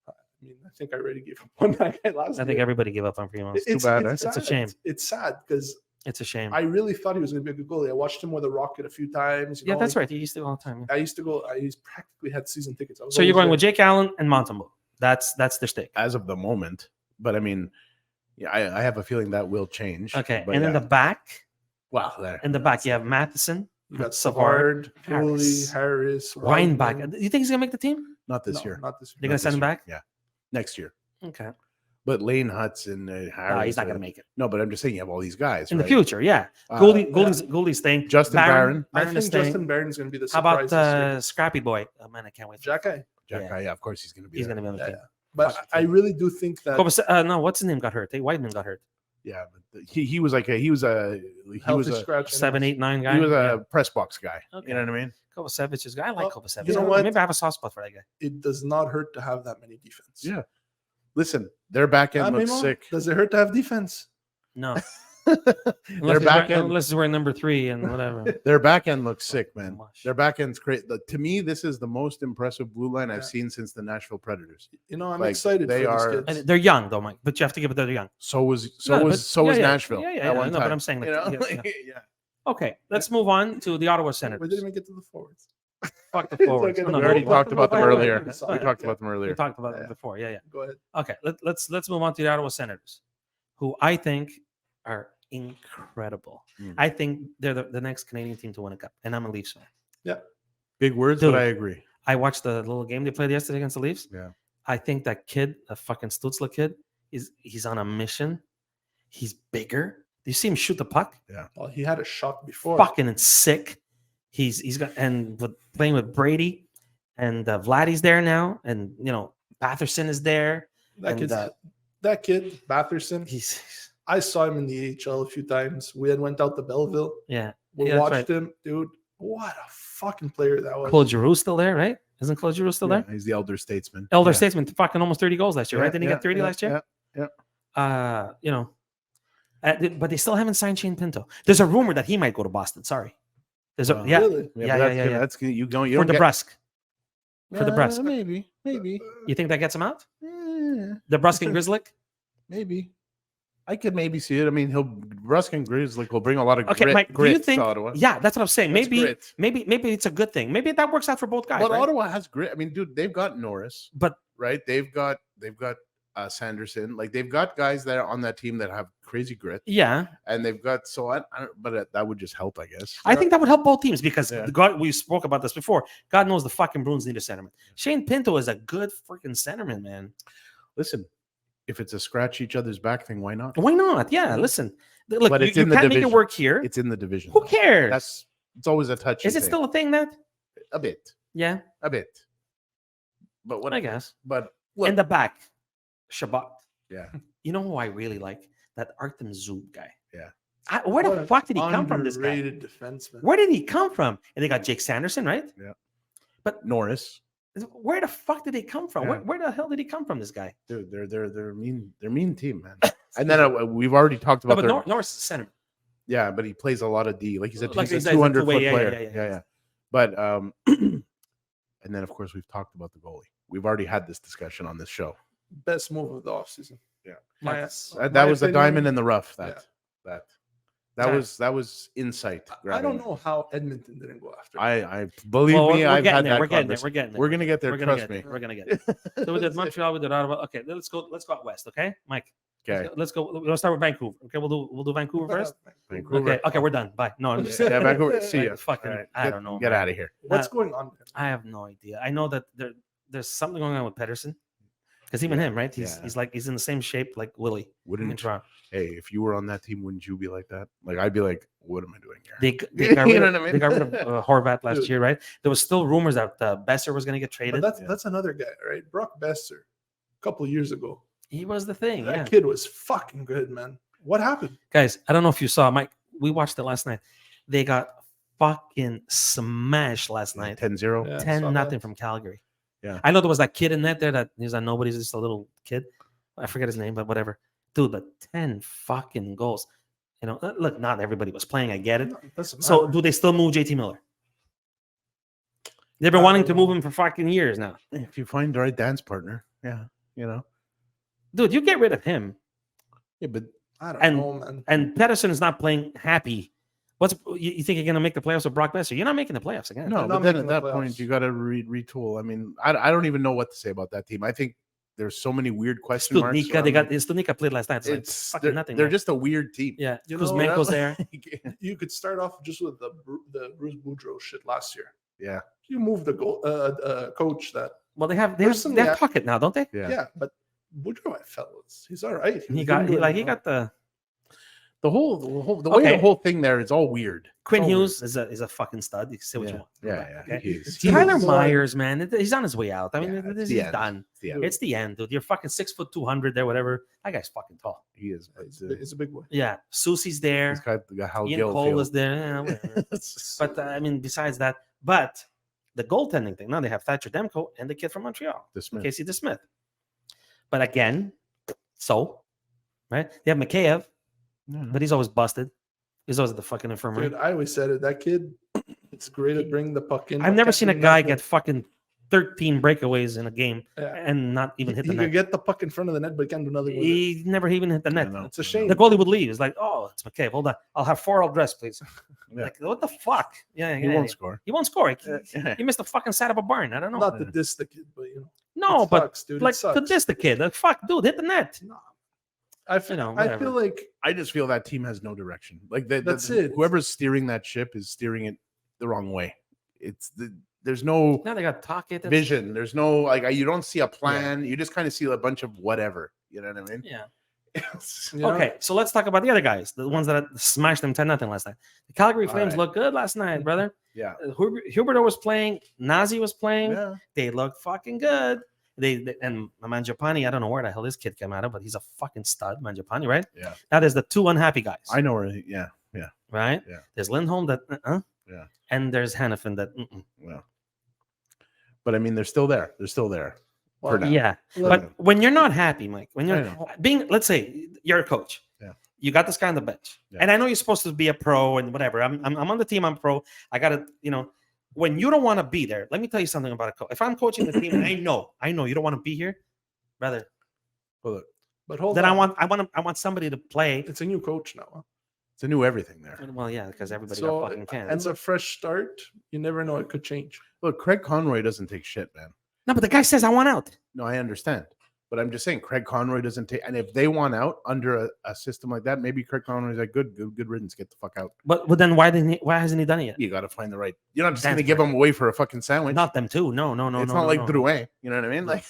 I mean, I think I already gave up on that guy last I think year. everybody gave up on Primo. too bad, eh? It's a shame. It's sad because It's a shame. I really thought he was going to be a good goalie. I watched him with a Rocket a few times. Yeah, that's right. You used to all the time. Yeah. I used to go. I used practically had season tickets. I was So you're always going there. with Jake Allen and Montembeau. That's their stick. As of the moment, but I mean, yeah, I have a feeling that will change. Okay, but and in yeah. the back, wow, there. you have Matheson, You got Savard, Savard, Hooley, Harris, Harris, Reinbach. Whiteman. Do you think he's gonna make the team? Not this No, year. Not this They're year. gonna Not send this him year. back. Yeah, next year. Okay. But Lane Hudson, Harris, He's not gonna make it No, but I'm just saying you have all these guys in the right? future. Yeah, Uh, Goldie's staying. Justin Barron. I Barron is think staying. Justin Barron's going to be the How about surprise this year. Scrappy Boy? Oh man, I can't wait. Jack Eye? Jack, Yeah. yeah, of course he's going to be. He's there. gonna be on the Yeah, team. yeah. But I really do think that No, what's his name got hurt? Hey, Whiteman got hurt. Yeah, but he was like he was a healthy scratch. 7, 8, 9 guy. he was Yeah. a press box guy. Okay. You know what I mean? Kovacevic's guy. I like Well, Kovacevic. you know what? Maybe I have a soft spot for that guy. It does not hurt to have that many defense. Yeah. Listen, their back end looks Memo, sick. Does it hurt to have defense? No, back end, unless we're number 3 and whatever. their back end looks sick, man. Mush. Their back end's great. To me, this is the most impressive blue line I've Yeah. seen since the Nashville Predators. You know, I'm Like, excited they for are- these kids. And they're young though, Mike. But you have to give it that they're young. So was Yeah, Nashville. Yeah, at one no, but time. I'm saying, like, You know? yeah. Yeah. Okay, let's move on to the Ottawa We Senators. didn't even get to the forwards. Fuck the It's forwards. okay, No, We no, already no, talked about them Wait, wait, earlier. wait, We sorry. talked about them We earlier. talked about Yeah. them before. Yeah, yeah. Go ahead. Okay, let's move on to the Ottawa Senators, who I think are incredible. Mm. I think they're the next Canadian team to win a cup, and I'm a Leafs fan. Big words, Dude. but I agree. I watched the little game they played yesterday against the Leafs. Yeah. I think that kid, the fucking Stutzla kid, he's on a mission. He's bigger. Do you see him shoot the puck? Well, he had a shot before. Fucking sick. He's got playing with Brady, and Vladdy's there now, and Batherson is there. That and, kid, that kid, Batherson. He's I saw him in the AHL a few times. We had went out to Belleville. yeah. We Yeah, that's watched right. him, dude. What a fucking player that was. Claude Giroux still there, right? Isn't Claude Giroux still Yeah, there? he's the elder statesman. Elder Yeah. statesman, fucking almost 30 goals last year, Yeah, right? Didn't he yeah, get 30 yeah, last year? yeah. But they still haven't signed Shane Pinto. There's a rumor that he might go to Boston. Sorry. There's a Wow. yeah Really? Yeah, but yeah. That's good. You don't. You for don't get, DeBrusque. For DeBrusque. Maybe. You think that gets him out? Eh, DeBrusque and Grizzlick? maybe. I could maybe see it. I mean, Rusk and Grizzly will bring a lot of Okay, grit, Mike, do grit you think? to Ottawa. Yeah, that's what I'm saying. That's Maybe, grit. maybe it's a good thing. Maybe that works out for both guys. But right? Ottawa has grit. I mean, dude, they've got Norris, But right? They've got Sanderson. Like they've got guys there on that team that have crazy grit, yeah, and they've got but that would just help, I guess. I think that would help both teams because Yeah. God, we spoke about this before. God knows the fucking Bruins need a centerman. Shane Pinto is a good freaking centerman, man. Listen, if it's a scratch each other's back thing, why not? Why not? Yeah, listen. Look, But you, it's you in the can't make it division. work here. It's in the division. Who cares? It's always a touchy. Is it thing. still a thing that? a bit? Yeah, A bit. But what I guess. But look, In the back, Shabbat. yeah. You know who I really like? That Artem Zub guy. Yeah. Where What the an fuck did he come from, this guy? Underrated defenseman. Where did he come from? And they got Jake Sanderson, right? Norris, Where the fuck did they come from? Yeah. Where the hell did he come from, this guy? dude, they're mean team, man. And then we've already talked No, about but their Norris is a center. yeah, but he plays a lot of D. Like he's a, Like he's he's a a 200 two-way, foot yeah, player. yeah. But and then of course we've talked about the goalie. We've already had this discussion on this show. Best move of the offseason. Yeah. My, That my was the opinion, diamond in the rough. Yeah. Yeah. That was insight. I don't know how Edmonton didn't go after him. I believe Well, me. we're I've getting had there. that. We're getting there. conversation. We're getting there. We're gonna get there. We're gonna Trust get me. there. We're gonna get there. So we did Montreal. We did Ottawa. Okay, let's go out west. Okay, Mike. Okay. Let's go. Let's start with Vancouver. Okay, we'll do Vancouver first. Vancouver. Okay, we're done. Bye. No, I'm just Yeah, Vancouver. See ya. Fucking, All right, I get- don't know. Get man. out of here. What's going on there? I have no idea. I know that there's something going on with Pedersen, because even him, right? Yeah. He's in the same shape like Willie in Wouldn't Toronto. hey, if you were on that team, wouldn't you be like that? Like I'd be like, what am I doing here? They got You rid know of, what I mean? they got rid of Horvat last Dude. year, right? There was still rumors that Besser was going to get But traded. that's another guy, right? Brock Besser, a couple of years ago. He was the thing. That Yeah, kid was fucking good, man. What happened? guys, I don't know if you saw, Mike. We watched it last night. They got fucking smashed last night. 10-0. Yeah, 10 saw nothing that. from Calgary. Yeah. I know there was that kid in there that he's on nobody's, just a little kid. I forget his name, but whatever. Dude, but 10 fucking goals. Look, not everybody was playing. I get it. No, it doesn't So matter. do they still move JT Miller? They've been wanting to move him for fucking years now. If you find the right dance partner, yeah, Dude, you get rid of him. yeah, but I don't and- know, man. And Pedersen is not playing happy. You think you're going to make the playoffs with Brock Besser? You're not making the playoffs again. no, They're but not then at making the that playoffs. point you got to retool. I mean, I don't even know what to say about that team. I think there's so many weird question marks. Studnicka, they got Studnicka played last night. It's, like It's fucking they're, nothing. they're man. just a weird team. yeah. You know, Kuzmenko's there. You could start off just with the Bruce Boudreau shit last year. Yeah, You move the coach that. Well, they have Personally, they have Puckett now, don't they? yeah. Yeah, but Boudreau, I felt he's all right. He got the The whole way Okay. the whole thing there is all weird. Quinn It's all Hughes is a fucking stud. You can say what you want. Yeah, Okay. he is. Tyler He's Myers, man, he's on his way out. I mean, Yeah, it's this the is end. done. Yeah, It's the end, dude. You're fucking 6'2", 200 there, whatever. That guy's fucking tall. he is. It's a big boy. Yeah, Susie's there. He's got how Ian Gill Cole feels. is there. Yeah, whatever. But I mean, besides that, but the goaltending thing. Now they have Thatcher Demko and the kid from Montreal, The Smith. Casey DeSmith. But again, right? They have Mikheyev. but he's always busted. He's always at the fucking infirmary. Dude, I always said it. That kid, it's great at bringing the puck in. I've but never can't seen a do guy nothing. get fucking 13 breakaways in a game Yeah. and not even hit the He net. could get the puck in front of the net, but he can't do nothing with it. He never even hit the net. know. It's a shame. The goalie would leave. It's like, oh, it's McCabe. Hold on. I'll have 4 all dressed, please. Yeah. Like, what the fuck? Yeah, He won't score. He won't score. Yeah. He missed the fucking side of a barn. I don't know. Not to diss the kid, but No, it but sucks, dude. like it sucks. to diss the kid. Like, fuck, dude, hit the net. No. I feel, You know, I whatever. feel like I just feel that team has no direction. Like That's it. Whoever's steering that ship is steering it the wrong way. There's no Now they got Talkit. vision. There's no like you don't see a plan. You just kind of see a bunch of whatever. You know what I mean? Yeah. you know, Okay, so let's talk about the other guys, the ones that smashed them 10-0 last night. The Calgary All Flames right. looked good last night, brother. Yeah. Huberto was playing. Nazi was playing. Yeah. They looked fucking good. They and Mangiapane, I don't know where the hell this kid came out of, but he's a fucking stud, Mangiapane, right? Yeah. That is the 2 unhappy guys. I know where. Yeah. right? Yeah. There's Lindholm that, Yeah. and there's Hannafin that, Yeah. But I mean, they're still there. They're still there. well, for now. yeah. look, But when you're not happy, Mike, when I you're know. being, let's say you're a coach, Yeah. you got this guy on the bench, Yeah. and I know you're supposed to be a pro and whatever. I'm on the team. I'm pro. I gotta, when you don't want to be there, let me tell you something about a coach. If I'm coaching the team, and I know you don't want to be here, brother. Well, look, but hold Then on. I want somebody to play. It's a new coach now. Huh? it's a new everything there. Well, yeah, because everybody So got fucking canned. it's a fresh start. You never know; it could change. Look, Craig Conroy doesn't take shit, man. No, but the guy says I want out. No, I understand. But I'm just saying, Craig Conroy doesn't take. And if they want out under a system like that, maybe Craig Conroy's like, good riddance, get the fuck out. But then why hasn't he done it yet? You got to find the right. You're not just That's going to give right. them away for a fucking sandwich. Not them too. No. It's no, not like no. Drouin. You know what I mean? Like,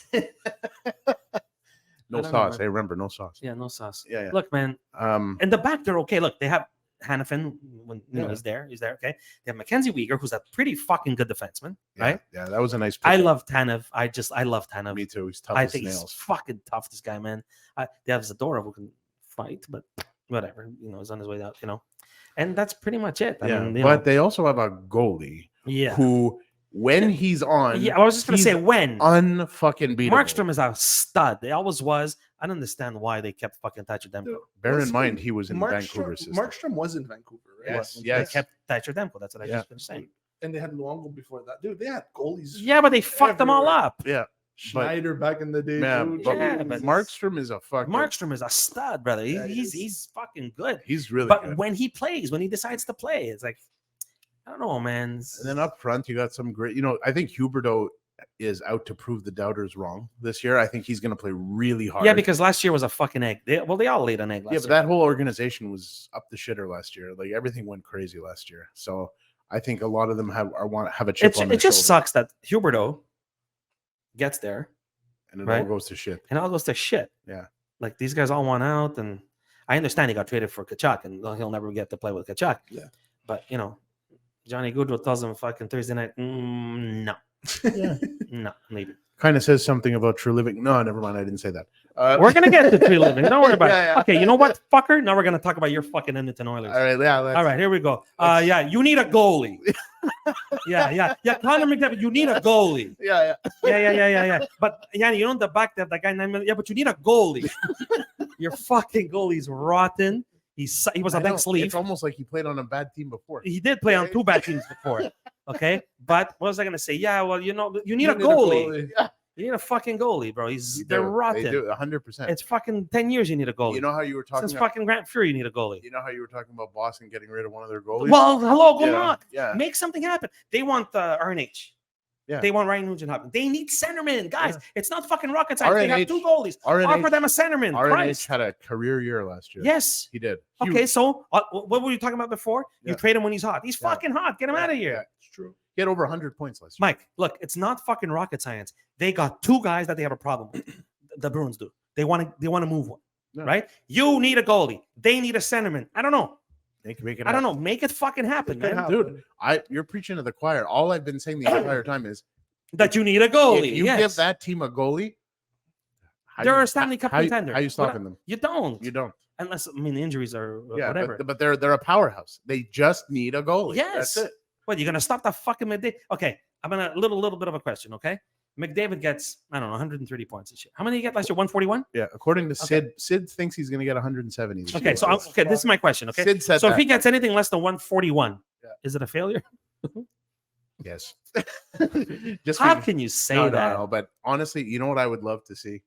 no I don't know, sauce. man. Hey, remember, no sauce. Yeah, no sauce. Yeah, yeah. Look, man, in the back they're okay. Look, they have Hannafin when Yeah. he's there. Okay. They have Mackenzie Weegar, who's a pretty fucking good defenseman, Yeah, right? Yeah, that was a nice. I pick. love Tanev. I love Tanev. Me too. He's tough I as think nails. he's fucking tough. This guy, man. They have Zadorov who can fight, but whatever. He's on his way out. And that's pretty much it. I Yeah, mean, but they also have a goalie yeah. who, when he's on, Yeah, I was just gonna he's say when unfucking beatable. Markstrom is a stud. They always was. I don't understand why they kept fucking Thatcher Demko. Dude, Bear in listen, mind, he was in Vancouver system. Markstrom was in Vancouver, right? Yes, They yes. kept Thatcher Demko. That's what I Yeah. just finished saying. And they had Luongo before that. Dude, they had goalies. Yeah, but they fucked them all Everywhere. up. Yeah, Schneider back in the day. yeah, dude. but Yeah, but- Markstrom is a fucking. Markstrom is a stud, brother. Yeah, he He's is. he's fucking good. He's really But good. when he plays, when he decides to play, it's like I don't know, man. And then up front, you got some great. I think Huberto is out to prove the doubters wrong this year. I think he's going to play really hard. Yeah, because last year was a fucking egg. They all laid an egg last yeah, but year. that whole organization was up the shitter last year. Like everything went crazy last year. So I think a lot of them have a chip on their It just shoulder, sucks that Huberto gets there and it right? all goes to shit. and it all goes to shit. Yeah. Like these guys all want out, and I understand he got traded for Kachuk, and he'll never get to play with Kachuk. Yeah. But Johnny Goodrow tells him fucking Thursday night, no, Yeah, no, maybe. kind of says something about true living. No, never mind. I didn't say that. We're gonna get to tree living. Don't worry about it. Yeah, yeah. Okay, you know what, fucker? Now we're gonna talk about your fucking Edmonton Oilers. All right, yeah. All right, here we go. Yeah, you need a goalie. yeah. Connor McDavid, you need a goalie. Yeah. Yeah. But yeah, you know the back there, that guy 9 million. Yeah, but you need a goalie. Your fucking goalie's rotten. He was a I know, next leaf. It's almost like he played on a bad team before. He did play on 2 bad teams before. Okay, but what was I gonna say? Yeah, well, you need a You goalie. You need a fucking goalie, bro. They're rotten. They do 100%. It's fucking 10 years. You need a goalie. You know how you were talking. Since fucking Grant Fury, you need a goalie. You know how you were talking about Boston getting rid of one of their goalies. Well, hello, go yeah, knock. yeah. Make something happen. They want RNH. Yeah. They want Ryan Nugent Hopkins. They need centermen, guys. Yeah. It's not fucking rocket science. They have RNH 2 goalies. Offer them a centerman. RNH Christ. had a career year last year. Yes. he did. Okay, so what were you talking about before? You Yeah. trade him when he's hot. He's Yeah. fucking hot. Get him out of here. Yeah, it's true. He had over 100 points last year. Mike, look, it's not fucking rocket science. They got 2 guys that they have a problem with. The Bruins do. They want to move one. Yeah. Right? You need a goalie. They need a centerman. I don't know. They can make it. I don't know. Make it fucking happen, It can man. happen. Dude, you're preaching to the choir. All I've been saying the entire time is That you need a goalie. if you yes. give that team a goalie, how They're you- a Stanley Cup how you- contender. How you What- stopping them? You don't. You don't. Unless the injuries are Yeah, whatever. but they're a powerhouse. They just need a goalie. Yes. That's it. What, you're gonna stop the fucking midday? Okay, I'm gonna little bit of a question. Okay, McDavid gets, I don't know, 130 points this year. How many did he get last year? 141? Yeah, according to Okay. Sid thinks he's going to get 170. This Okay, year. so okay, this is my question. Okay, Sid said so that. if he gets anything less than 141, Yeah. is it a failure? Yes. Just How because- can you say no, that? No, but honestly, you know what I would love to see?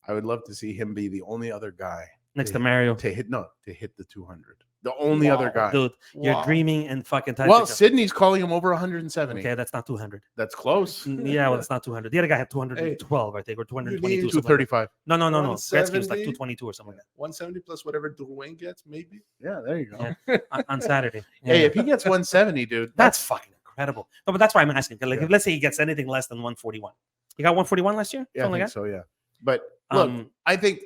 I would love to see him be the only other guy Next to Mario. to hit the 200. The only other guy. Dude, you're Wow. dreaming and fucking touching. Well, Sydney's calling him over 170. Okay, that's not 200. That's close. Yeah, well, it's not 200. The other guy had 212, I think, or 222. need something like that. 235. No. Gretzky was like 170? 222 or something like 170 plus whatever Dwayne gets, maybe. Yeah, there you go. Yeah. that on Saturday. Hey, Yeah. if he gets 170, dude, That's fucking incredible. No, but that's why I'm asking. Like, Yeah. if, let's say he gets anything less than 141. He got 141 last year? yeah, I Something think like so. Yeah, but that? look, I think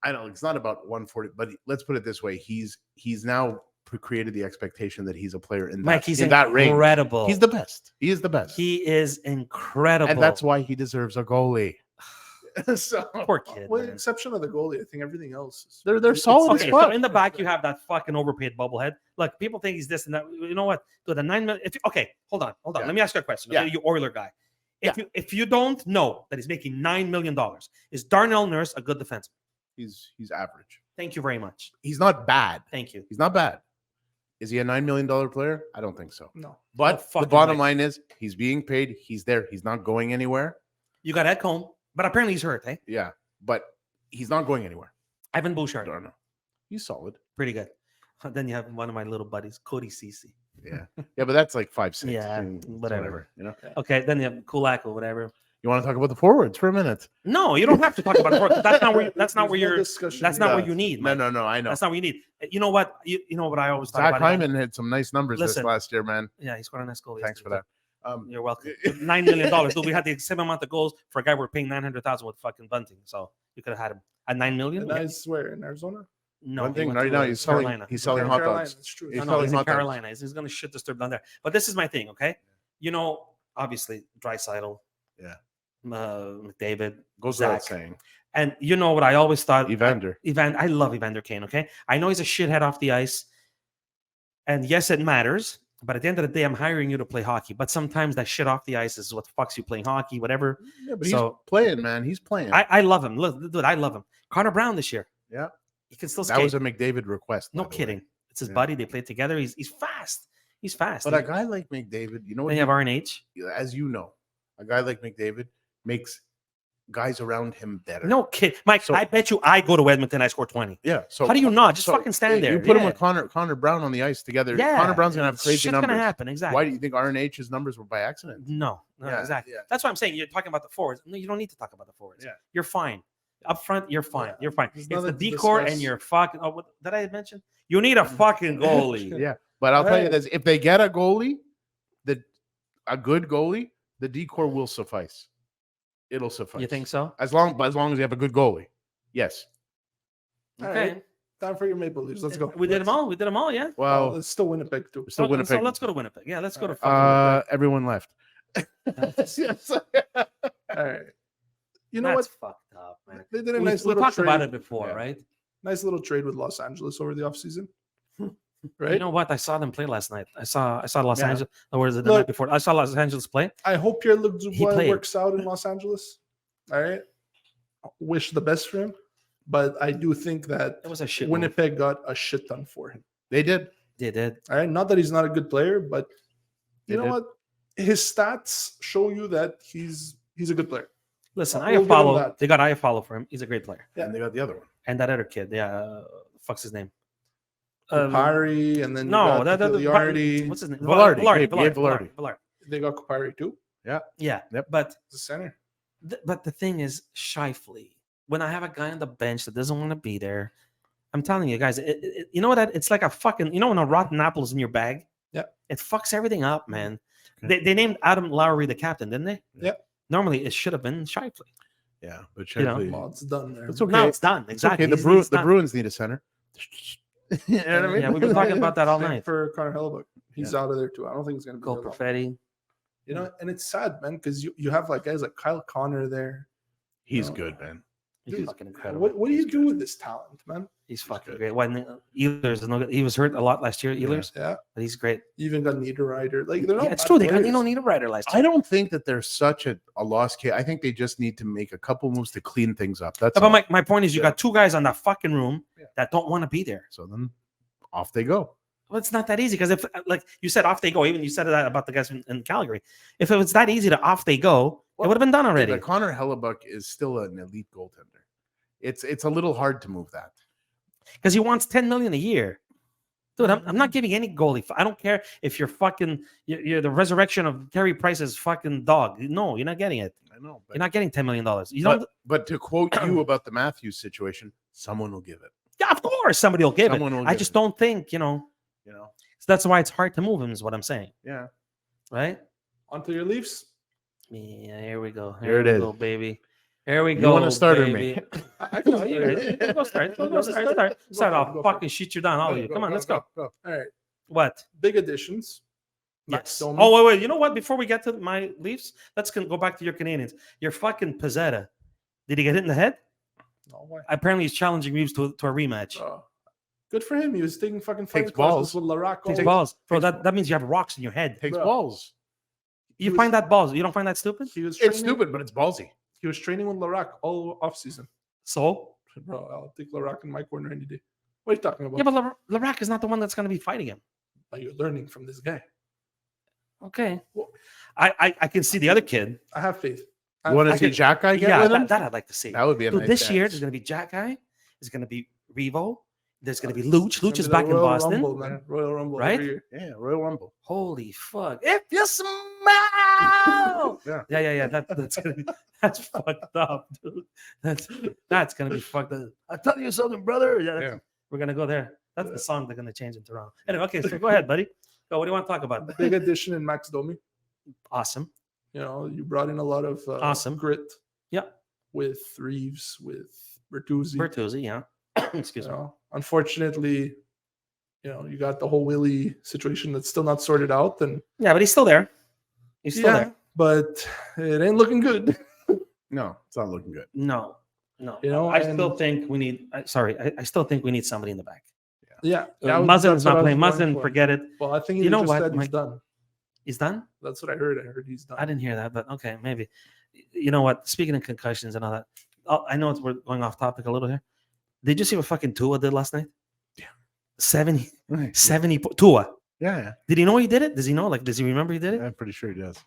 I know it's not about 140, but let's put it this way: he's now created the expectation that he's a player in that, Mike, he's in that range. incredible. He's the best. He is the best, He is incredible. and that's why he deserves a goalie. so Poor kid. With the man. exception of the goalie, I think everything else is they're solid. Okay, so in the back you have that fucking overpaid bubblehead. Look, people think he's this and that. You know what? Dude, the 9 million. Okay, hold on. Yeah. Let me ask you a question. Okay, Yeah. you Oiler guy. If you don't know that he's making $9 million, is Darnell Nurse a good defenseman? He's average. Thank you very much. He's not bad. Thank you. He's not bad. Is he a $9 million player? I don't think so. no. But Oh, the fucking bottom right. line is he's being paid. He's there. He's not going anywhere. You got Edcombe, but apparently he's hurt. Eh? Yeah, but he's not going anywhere. Ivan I Bouchard, don't know. He's solid. pretty good. Then you have one of my little buddies, Cody Cece. Yeah, yeah, but that's like 5'6". Yeah, It's whatever. You know. Okay, then you have Kulak or whatever. You want to talk about the forwards for a minute? No, you don't have to talk about it. That's not where. That's not There's where no you're. discussion That's here. not what you need. Mike. No. I know. That's not what you need. You know what? You know what I always talk Zach about. Hyman had some nice numbers Listen. this last year, man. Yeah, he scored a nice goal. Thanks for yesterday. that. You're welcome. $9 million. Dude, we had the same amount of goals for a guy we're paying $900,000 with fucking Bunting. So you could have had him at $9 million. And I swear in Arizona. No, One he thing went right to, now he's selling. Carolina. He's selling Okay, hot Carolina, dogs. that's true. He's No, selling he's in hot dogs. Carolina. He's going to shit disturb down there. But this is my thing, okay? You know, obviously, Draisaitl. Yeah. McDavid. Goes Zach. without saying. And you know what I always thought? Evander. I love Evander Kane, okay? I know he's a shithead off the ice. And yes, it matters. But at the end of the day, I'm hiring you to play hockey. But sometimes that shit off the ice is what fucks you playing hockey, whatever. Yeah, but So- he's playing, man. He's playing. I love him. Look, dude, I love him. Connor Brown this year. Yeah. He can still That skate. was a McDavid request. No by the way. kidding. It's his Yeah. buddy. They played together. He's fast. He's fast. But a guy like McDavid, you know what? Then you have RNH. As you know, a guy like McDavid makes guys around him better. No kid. Mike, So- I bet you I go to Edmonton, I score 20. Yeah. So How do you not? Just so, fucking stand hey, there. You put him Yeah. with Connor Brown on the ice together. Yeah. Connor Brown's gonna have crazy Shit's numbers. gonna happen. Exactly. Why do you think RNH's numbers were by accident? No, Yeah, exactly. yeah. That's what I'm saying. You're talking about the forwards. No, you don't need to talk about the forwards. Yeah. You're fine. Up front, you're fine. Yeah. You're fine. There's It's the nothing to decor and discuss. you're fucking. Oh, what did I mention? You need a fucking goalie. Yeah. But I'll tell you Right. this: if they get a goalie, a good goalie, the decor will suffice. It'll suffice. You think so? As long as you have a good goalie. Yes. All Okay. right. Time for your Maple Leafs. Let's go. We did them all. We did them all. Yeah. Well, It's still Winnipeg too. we're still So Winnipeg. let's go to Winnipeg. Yeah, let's go to fucking Everyone left. Winnipeg. Yes. All right. You know That's what? fucked up, man. They did a We nice we little talked trade. about it before, Yeah. right? Nice little trade with Los Angeles over the offseason. Right. You know what? I saw them play last night. I saw Los Yeah. Angeles. Or was it the Look- night before? I saw Los Angeles play. I hope Pierre-Luc He Dubois played. works out in Los Angeles. All right. Wish the best for him. But I do think that It was a shit. Winnipeg got a shit ton for him. They did. They did. All right. Not that he's not a good player, but you They know did. what? His stats show you that he's a good player. Listen, We'll give him Iafallo. that. They got Iafallo for him. He's a great player. Yeah. And they got the other one. And that other kid, yeah, fuck's his name? Kupari, and then you No, got Gagliardi. what's his name? Velarde. Velarde. Gabe Velarde. Velarde. They got Kupari too. Yeah, Yep. but The center. but the thing is, Shifley. When I have a guy on the bench that doesn't want to be there, I'm telling you guys, you know what? It's like a fucking, you know, when a rotten apple is in your bag. Yeah. It fucks everything up, man. Okay. They named Adam Lowry the captain, didn't they? Yeah. Normally, it should have been Shifley. Yeah, but You know, Shifley- Well, it's done there. It's okay. Now it's done. It's Exactly. okay. The He's done. Bruins need a center. You know what I mean? Yeah, we've been talking about that all Same night. for Connor Hellebuck. He's out of there too. I don't think he's going to be Go there long. Perfetti. You know, and it's sad, man, because you have like guys like Kyle Connor there. He's No. good, man. He's Dude, fucking incredible. what do you do with this talent, man? He's fucking good. great. When Ehlers is no good. He was hurt a lot last year, Ehlers, Yeah, but he's great. you even got Niederreiter. Like they're not Yeah, it's bad true. They players. don't need a rider last I year. don't think that they're such a lost case. I think they just need to make a couple moves to clean things up. That's But all. my point is, you Yeah. got two guys on that fucking room Yeah. that don't want to be there. So then off they go. Well, it's not that easy because if, like you said, off they go. Even you said that about the guys in Calgary. If it was that easy to off they go, it Well, would have been done already. But Connor Hellebuck is still an elite goaltender. It's a little hard to move that. Because he wants $10 million a year. Dude, I'm not giving any goalie. I don't care if you're fucking you're the resurrection of Terry Price's fucking dog. No, you're not getting it. I know. You're not getting $10 million. You don't. But to quote you about the Matthews situation, someone will give it. Yeah, of course somebody will give Someone it. will I give just it. don't think You know. So that's why it's hard to move him. Is what I'm saying. Yeah. Right? Onto your Leafs. Yeah. Here we go. Here it we is. go, baby. Here we You go. want to start or baby. me? I can No, you go start. Go start. Start. I'll fucking shoot you down, all of you. Come on, let's go. All right, What? big additions. Yes. Domi. Oh, wait. You know what? Before we get to my Leafs, let's go back to your Canadians. Your fucking Pizzetta. Did he get hit in the head? No way. Apparently, he's challenging Reeves to a rematch. Good for him. He was taking fucking Takes fighting classes balls. with Larac. Takes all- balls. Bro, that means you have rocks in your head. Takes Bro. balls. You was- find that balls. You don't find that stupid? He was It's training, stupid, but it's ballsy. He was training with Larac all off season. So? Bro, I'll take Larac in my corner any day. What are you talking about? Yeah, but Larac is not the one that's going to be fighting him. But you're learning from this guy. Okay. Well- I can see the other kid. I have faith. You want I to see could- Jack Guy get Yeah, with him? that I'd like to see. That would be a Dude, nice this year, dance. there's going to be Jack Guy. There's going to be Revo. There's going to be Luch. It's gonna Luch be is the back in Royal Boston. Rumble, man. Royal Rumble Right? every year. Yeah, Royal Rumble. Holy fuck. If you smile. Yeah. Yeah. That's fucked up, dude. That's gonna be fucked up. I'll tell you something, brother. Yeah. We're gonna go there. That's the song they're gonna change in Toronto. Anyway, okay, so go ahead, buddy. So what do you want to talk about? Big addition in Max Domi. Awesome. You know, you brought in a lot of Awesome. grit Yeah. with Reeves, with Bertuzzi. Bertuzzi, yeah. Excuse You me. know, unfortunately, you know, you got the whole Willie situation that's still not sorted out. And Yeah, but he's still there. He's still there. but it ain't looking good. No, it's not looking good. No. You know, I still and- think we need. I still think we need somebody in the back. Yeah, Muzzin that's is what not I was playing. going Muzzin, for. forget it. Well, I think he You know just what, said he's Mike? done. He's done. That's what I heard. I heard he's done. I didn't hear that, but okay, maybe. You know what? Speaking of concussions and all that, I know we're going off topic a little here. Did you see what fucking Tua did last night? Yeah. 70 Right. Tua. Yeah, Did he know he did it? Does he know? Like, does he remember he did it? I'm pretty sure he does.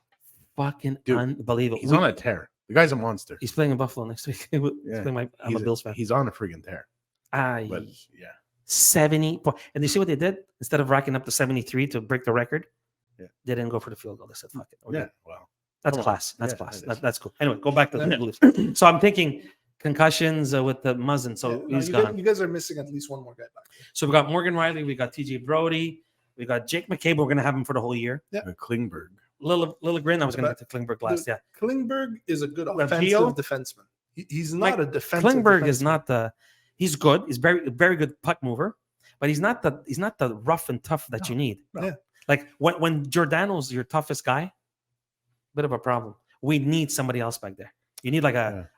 Fucking Dude, unbelievable. He's on a tear. The guy's a monster. He's playing in Buffalo next week. He's Yeah. playing I'm He's a Bills fan. He's on a friggin' tear. But yeah, 70 and you see what they did? Instead of racking up to 73 to break the record, Yeah. they didn't go for the field goal. They said, fuck it. we're yeah. good." Well, That's Come on. class. That's Yeah, class. it is. That's cool. Anyway, go back to the Yeah. Blues. So I'm thinking concussions with the Muzzin. So Yeah, no, he's you gone. guys, you guys are missing at least one more guy back. So we got Morgan Riley, we got TJ Brody, we got Jake McCabe. We're gonna have him for the whole year. Klingberg. Lilligren, I was gonna But- get to Klingberg last. Yeah, Klingberg is a good Well, offensive Gio? defenseman. He's Like, not a defensive. Klingberg is defenseman. not the. He's good. He's very good puck mover, but he's not the rough and tough that No, you need. no. Yeah. Like when Giordano's your toughest guy, bit of a problem. We need somebody else back there. You need like a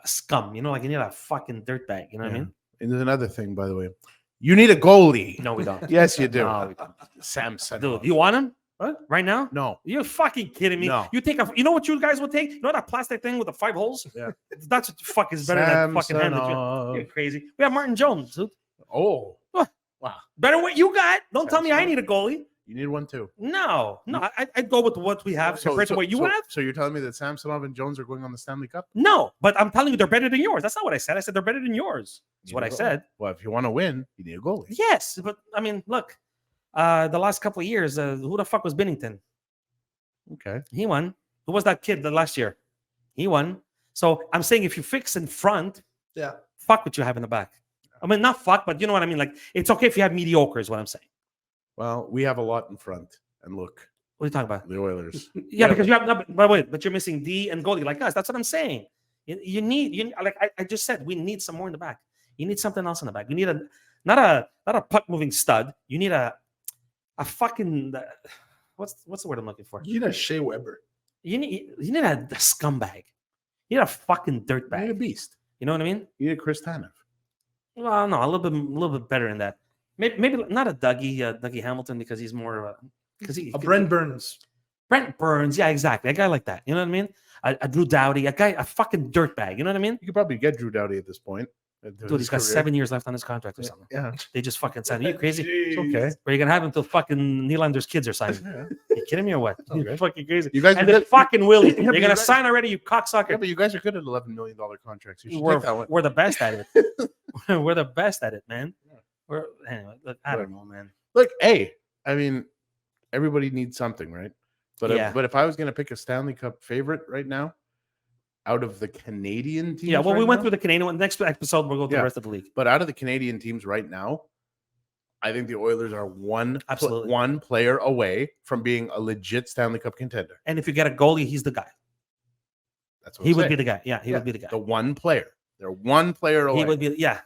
scum. You know, like you need a fucking dirtbag. You know what I Yeah. mean? And there's another thing, by the way. You need a goalie. No, we don't. Yes, you do. No, we don't. Samson. Dude, you want him? What? Right now? No. You're fucking kidding me. No. You take a. You know what you guys would take? You know that plastic thing with the 5 holes? Yeah. That's what the fuck is better than fucking hand. You're crazy. We have Martin Jones. Dude. Oh. What? Wow. Better what you got. Don't tell me I Samsonov. need a goalie. You need one too. No. I'd go with what we have compared to what you have. So you're telling me that Samsonov and Jones are going on the Stanley Cup? No, but I'm telling you they're better than yours. That's not what I said. I said they're better than yours. That's You what I need a goalie. said. Well, if you want to win, you need a goalie. Yes, but I mean, look, the last couple of years, who the fuck was Binnington? Okay. He won. Who was that kid the last year? He won. So I'm saying if you fix in front, Yeah. fuck what you have in the back. I mean, not fuck, but you know what I mean. Like, it's okay if you have mediocre, is what I'm saying. Well, we have a lot in front. And look, What are you talking about? the Oilers. Yeah, because you have no, but wait, but you're missing D and goalie like us. That's what I'm saying. You need like I just said, we need some more in the back. You need something else in the back. You need a not a puck moving stud. You need a fucking what's the word I'm looking for? You need a Shea Weber. You need a scumbag. You need a fucking You need a dirtbag. beast. You know what I mean? You need Chris Tanev. Well, no, a little bit better in that. Maybe not a Dougie Hamilton because he's more of a Brent Burns. Brent Burns. Yeah, exactly. A guy like that. You know what I mean? A Drew Doughty, a fucking dirtbag. You know what I mean? You could probably get Drew Doughty at this point. Dude, he's got 7 years left on his contract or something. Yeah. They just fucking signed him. Are you crazy? It's okay. Where you gonna have him till fucking Nylander's kids are signing? Yeah. You kidding me or what? Okay. You're fucking crazy. You guys And are then good. fucking Willie. Yeah, but You're you gonna guys- sign already, you Yeah, cocksucker. but you guys are good at $11 million contracts. You should take that one. We're the best at it. We're the best at it, man. Yeah. Anyway, look, I don't know, man. Look, hey, I mean, everybody needs something, right? But Yeah. but if I was gonna pick a Stanley Cup favorite right now, out of the Canadian teams, Yeah, well, right we went now- through the Canadian one. Next episode, we'll go through Yeah. the rest of the league. But out of the Canadian teams right now, I think the Oilers are Absolutely. one player away from being a legit Stanley Cup contender. And if you get a goalie, he's the guy. That's what He I'm would saying. be the guy. Yeah, he Yeah, would be the guy. The one player. They're one player away. He would be. Yeah.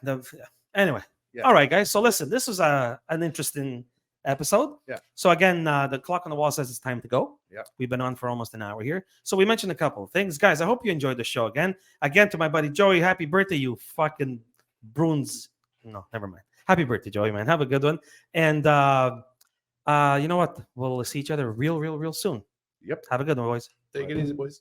Anyway. Yeah. All right, guys. So listen, this was an interesting episode. Yeah. So again, the clock on the wall says it's time to go. Yeah. We've been on for almost an hour here. So we mentioned a couple of things, guys. I hope you enjoyed the show again. Again, to my buddy Joey, happy birthday, you fucking Bruins. No, never mind. Happy birthday, Joey, man. Have a good one. And you know what? We'll see each other real soon. Yep. Have a good one, boys. Take it easy, boys.